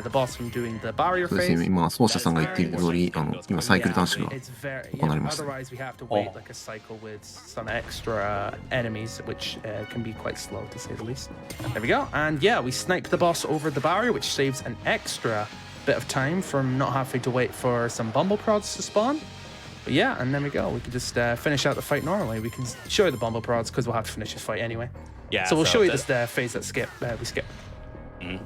the boss from doing the barrier そうですね、 phase. 今、奏者さんが言っている通り、今、サイクル Yeah, 短縮が it's very, 行われました。 otherwise we have to wait like a cycle with some extra enemies, which can be quite slow to say the least. There we go. And yeah, we snipe the boss over the barrier, which saves an extra bit of time from not having to wait for some bumble prods to spawn. But yeah, and then we go. We can just finish out the fight normally. We can show you the bumble prods because we'll have to finish this fight anyway. Yeah. So we'll show you this phase that we skip. We're There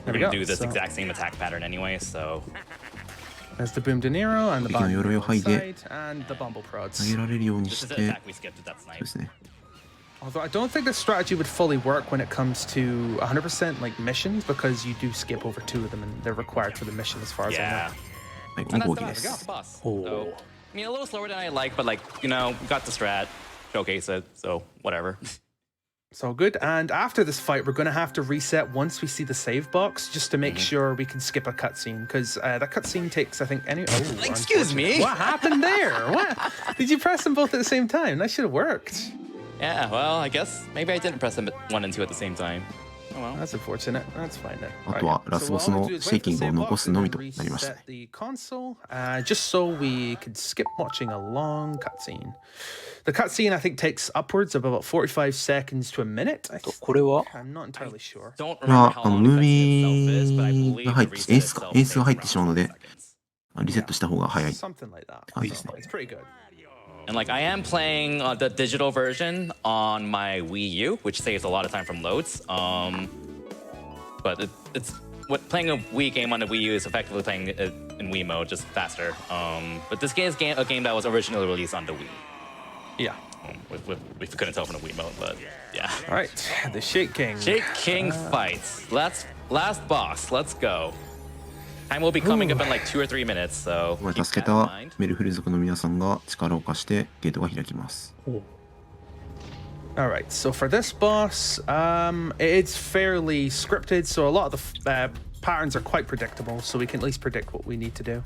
we gonna go. do this So exact same attack pattern anyway, so there's the boom de Niro and the 敵の鎧を band 剥いで side and the bumble 投 prods. げられるように this し is て、 the そう attack we skipped with that で snipe. すね。 Although I don't think this strategy would fully work when it comes to 100% like missions because you do skip over 2 of them and they're required for the mission as far as I Yeah. know. はい、 And 攻 that's 撃 the で boss. す。 boss. Oh. So, I mean, a little slower than I like, but like, you know, we got the strat, showcase it, so whatever. So good. And after this fight, we're going to have to reset once we see the save box just to make sure we can skip a cutscene because that cutscene takes, I think, any. Oh, Excuse me? What happened there? What? Did you press them both at the same time? That should have worked. Yeah, well, I guess maybe I didn't press them 1 and 2 at the same time. Oh well. That's unfortunate. That's fine then. あとはラスボスのシェイキングを残すのみとなりましたね。 The console, just so we could skip watching a long cutscene. The cutscene, I think, takes upwards of about 45 seconds to a minute. これは I'm not entirely sure. Don't これは remember how long ムー the ビ cutscene itself is, but I ー believe が入 the って、 reset 演出か、 itself 演出が takes 入ってしまうの around で、 seconds. リセットした方が早い。 Something like that. Oh, yes. It's pretty good. And like I am playing the digital version on my Wii U, which saves a lot of time from loads. But it's what playing a Wii game on the Wii U is effectively playing it in Wii mode, just faster. But this game is a game that was originally released on the Wii. Yeah. We couldn't tell from the Wii mode, but yeah. All right. The Shake King. Shake King fights. Last boss. Let's go. Time will be coming up in like 2 or 3 minutes, so ここ keep で助 that け in た mind. メルフル族の皆さんが力を貸してゲートが開きます。 All right. So for this boss, it's fairly scripted, so a lot of the patterns are quite predictable, so we can at least predict what we need to do.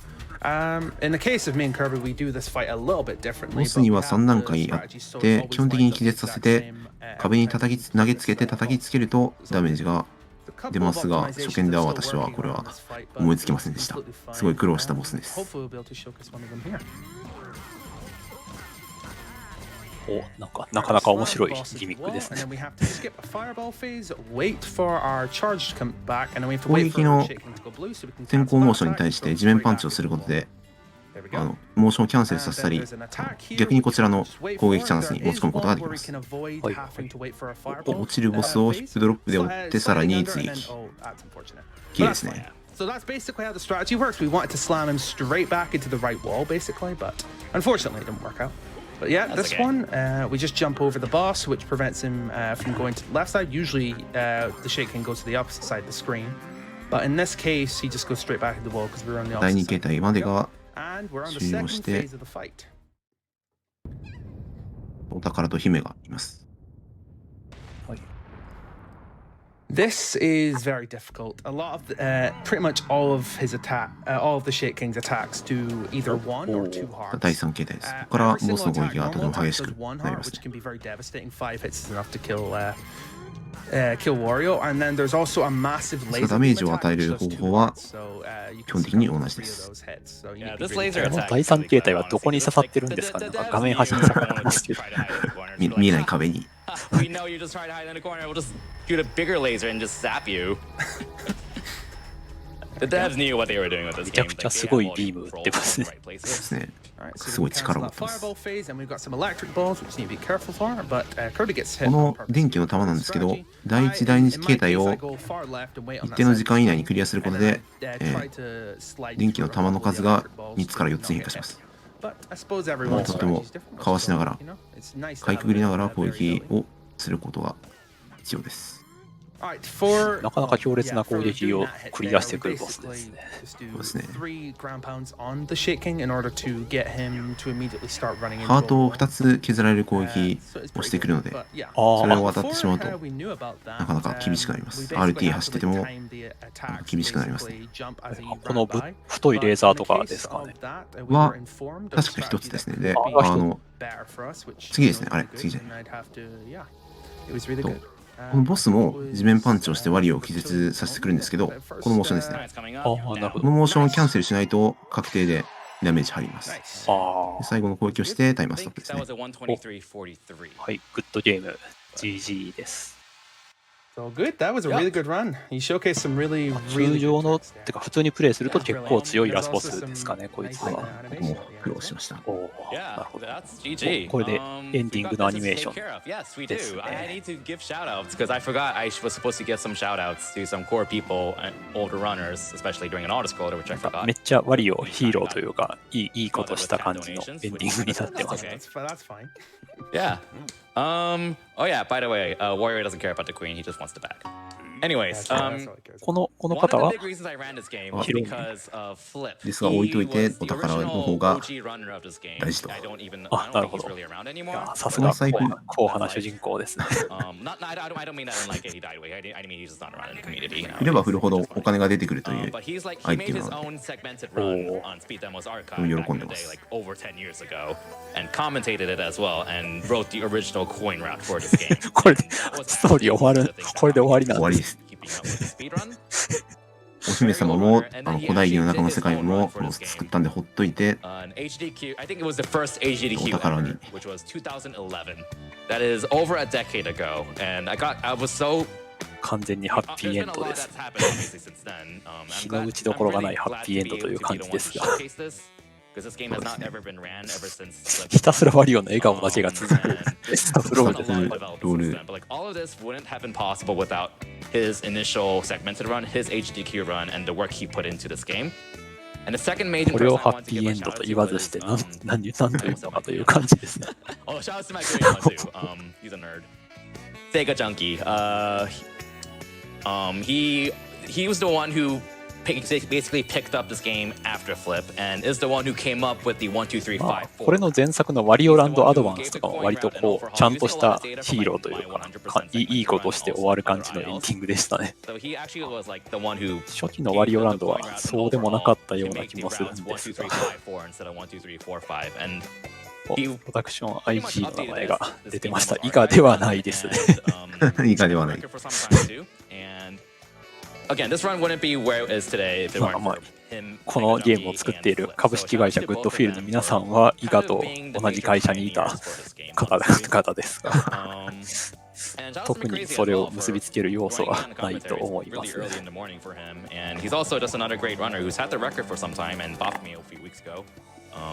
In the case of me and Kirby, we do this fight a little bit differently. ボスには3段階あって基本的に気絶させて壁に投げつけて叩きつけるとダメージが出ますが、初見では私はこれは思いつきませんでした。すごい苦労したボスです。お、なかなか面白いギミックですね。攻撃の先行モーションに対して地面パンチをすることでモーションをキャンセルさせたり、逆にこちらの攻撃チャンスに持ち込むことができます。落ちるボスをヒップドロップで追ってさらに追撃。綺麗ですね。So that's basically how the strategy works. We wanted to slam him straight back into the right wall, basically, but unfortunately it didn't work out. But yeah, this one, we just jump over the boss, which prevents him from going to the left side. Usually the Shake King goes to the opposite side of the screen. But in this case, he just goes straight back into the wall because we're on the 第 opposite 2形 side. 態までが And we're on the 終了 second して phase of the fight. お宝と姫がいます。 This is very difficult. A lot of, pretty much all of his all of the Shake King's attacks do either 1 or 2 hearts. 第3形態です。ここからボスの攻撃がとても激しくなります。 Which can be very devastating. 5 hits is enough to kill Wario, and then there's also a massive laser ダメージを与える方法は基本的に同じです。 Yeah, this laser この attack 第3形態はどこに刺さってるんですかね。なんか画面端に刺さってますけど。見えない壁に。We know you just try to hide in the corner. We'll just shoot a bigger laser and just zap you. The devs knew what they were doing with this めちゃ game. くちゃすごいビーム打ってますね。ですね。すごい力を持ってます。この電気の玉なんですけど、第1、第2形態を一定の時間以内にクリアすることで、電気の玉の数が3つから4つに変化します。とてもかわしながら、かいくぐりながら攻撃をすることが必要です。なかなか強烈な攻撃を繰り出してくるボスですね。そうですね。ハートを2つ削られる攻撃をしてくるので、それを当たってしまうとなかなか厳しくなります。RT 走ってても厳しくなりますね。この太いレーザーとかですかね。は確か一つですね。で、次ですね。あれ、次じゃない。このボスも地面パンチをしてワリオを気絶させてくるんですけど、このモーションですね。なるほど。このモーションをキャンセルしないと確定でダメージ入ります。で最後の攻撃をしてタイムストップですね。はい、グッドゲーム GG です。So good. That was a really good run. You showcased some really, 通常のってか普通にプレイすると結構強いラスボスですかね、こいつは。僕も苦労しました。なるほど。これでエンディングのアニメーションですね。I need to give shoutouts because I forgot I was supposed to give some shoutouts to some core people and older runners, especially during an auto-scroller, which I forgot. めっちゃワリオヒーローというかいいことした感じのエンディングになってます。That's fine. Yeah. Oh yeah. By the way, Warrior doesn't care about the queen. He just wants the bag. Anyways, この方はですが置いといてお宝の方が大事と。あ、なるほど。さすが硬派な主人公ですね。振れば振るほどお金が出てくるというアイテムなので喜んでます。これでストーリー終わる。これで終わりなんです。お姫様も古代儀の中の世界も作ったんでほっといてお宝に。完全にハッピーエンドです。日の打ちどころがないハッピーエンドという感じですが。ひたすらワリオの笑顔だけが続くロール。His initial segmented run, his AGDQ run, and the work he put into this game. And the second major これをハッピーエンドと言わずして何というのかという感じですね。Oh, shout out to my Korean one too. He's a nerd. Sega Junkie. He was the one who basically picked up this game after Flip and is the one who came up with the 1, 2, 3, 5, 4. これの前作のワリオランドアドバンスとかも割とこうちゃんとしたヒーローというかいいことして終わる感じのエンディングでしたね。初期のワリオランドはそうでもなかったような気もするんですが。プロダクション IG の名前が出てました。以下ではないですね。以下ではない。Again, this run wouldn't be where it is today if it weren't for him. このゲームを作っている株式会社グッドフィールの皆さんは伊賀と同じ会社にいた方ですが特にそれを結びつける要素はないと思います。He's also just another great runner who's had the record for some time and bopped me a few weeks ago.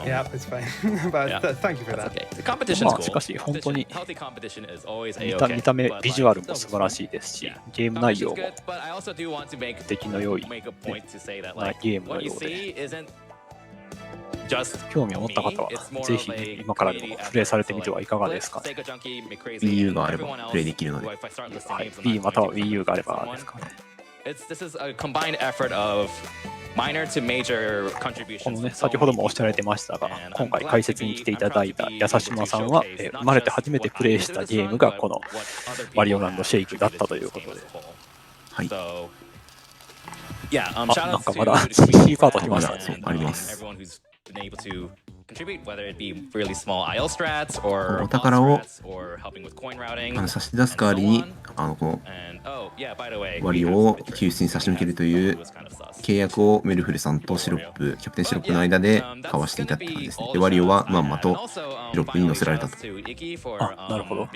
Yeah, it's fine. But thank you for that. The competition's cool. しかし本当に Healthy competition is always a 見た目ビジュアルも素晴らしいですし、ゲーム内容も But I also do want to make 出来の良い a point to say that な like ゲームの what you ようで see isn't just 興味を持った方はぜひ今からでもプレイされてみてはいかがですかね。 Wii U があればプレイできるので、はい、Wii または Wii U があればですかね。This is a combined effort of minor to major この contributions. ね、先ほどもおっしゃられてましたが、今回解説に来ていただいたやさしまさんは、生まれて初めてプレイしたゲームがこのワリオランドシェイクだったということで、はい。なんかまだ CC パート来ましたね。あります。お宝を差し出す代わりにこのワリオを救出に差し向けるという契約をメルフルさんとキャプテンシロップの間で交わしていたって感じですね。でワリオはまんまとシロップに乗せられたと。なるほど。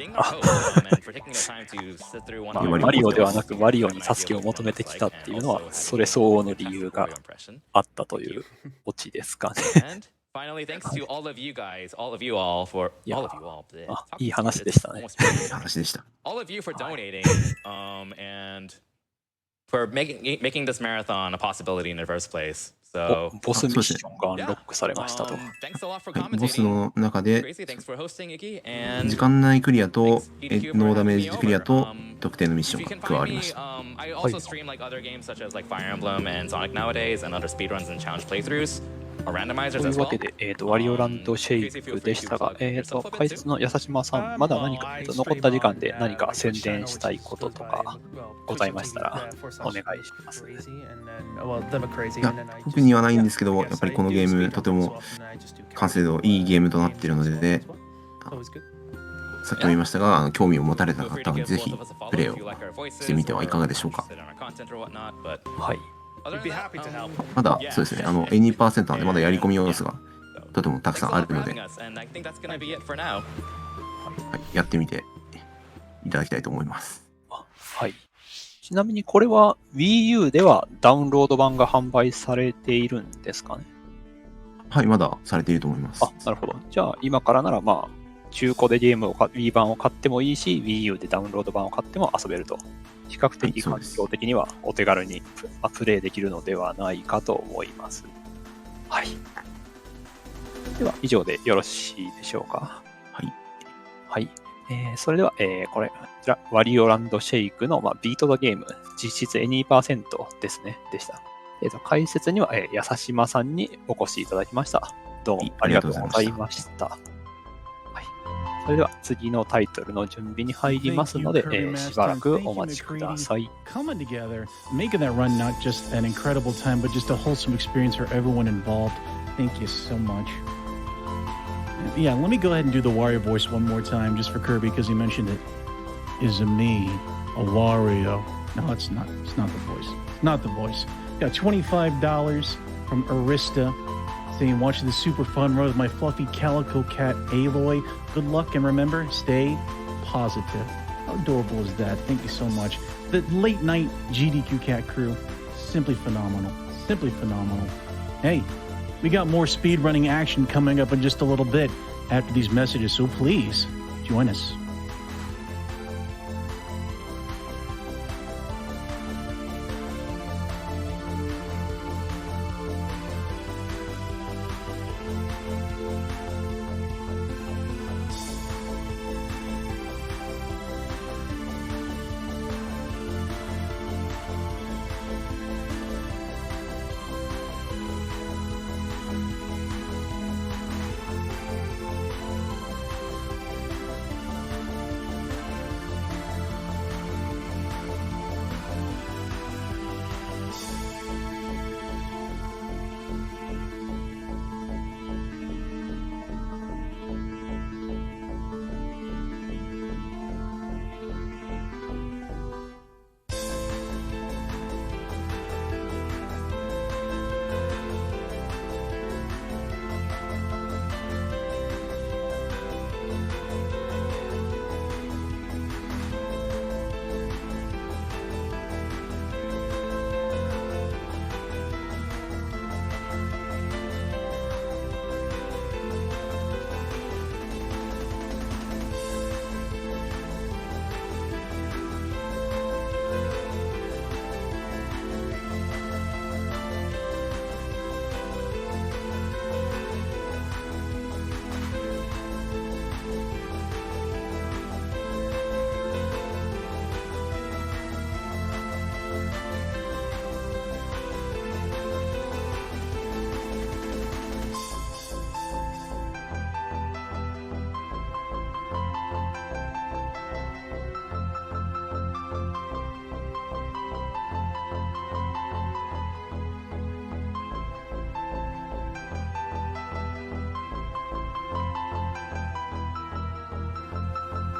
ワリオではなくワリオにサスケを求めてきたっていうのはそれ相応の理由があったというオチですかね。Finally, thanks to all of you guys, all of you all for all of you all. いい話でしたね。いい話でした。All of you for donating and for making this marathon a possibility in the first place. So, ボスミッションがアンロックされましたと。 thanks a lot for はい、ボス commentating. の中で Crazy, thanks for hosting, Iggy. And 時間内クリアと thanks, ノーダメージクリアと Um, 特定のミッシ if ョ you ン can が加わ find りま me, した。 I also stream like other games such as like Fire Emblem and Sonic nowadays, and other speedruns and challenge playthroughs, or と randomizers い as うわ well. けで、ワリオランドシェイクでしたが、解説のやさしまさん、まだ何か、残った時間で何か宣伝したいこととかございましたら、お願いします。いや、特にはないんですけど、やっぱりこのゲーム、とても完成度いいゲームとなっているので、さっきも言いましたが、興味を持たれた方はぜひプレイをしてみてはいかがでしょうか。はい。まだそうですね、80% なんで、まだやり込み要素がとてもたくさんあるので、はい、やってみていただきたいと思います。はい。ちなみにこれは Wii U ではダウンロード版が販売されているんですかね？はい、まだされていると思います。あ、なるほど。じゃあ今からならまあ、中古でゲームをWii 版を買ってもいいし、Wii U でダウンロード版を買っても遊べると。比較的環境的にはお手軽にプレイできるのではないかと思います。はい。では、以上でよろしいでしょうか。はい。はい。それでは、こちら、ワリオランドシェイクの、ビートドゲーム、実質 2% ですね、でした。解説には、やさしまさんにお越しいただきました。どうもありがとうございました。それでは次のタイトルの準備に入りますので、しばらくお待ちください。Coming together, making that run not just an incredible time, but just a wholesome experience for everyone involved. Thank you so much. Yeah, let me go ahead and do the Wario voice one more time just for Kirby because he mentioned it. Is it me, a Wario? No, it's not. It's not the voice. It's not the voice. Got $25 from Arista. Saying, watching the super fun run with my fluffy calico cat Aloy. Good luck and remember, stay positive. How adorable is that? Thank you so much. The late night GDQ cat crew, simply phenomenal. Simply phenomenal. Hey, we got more speedrunning action coming up in just a little bit after these messages, so please join us.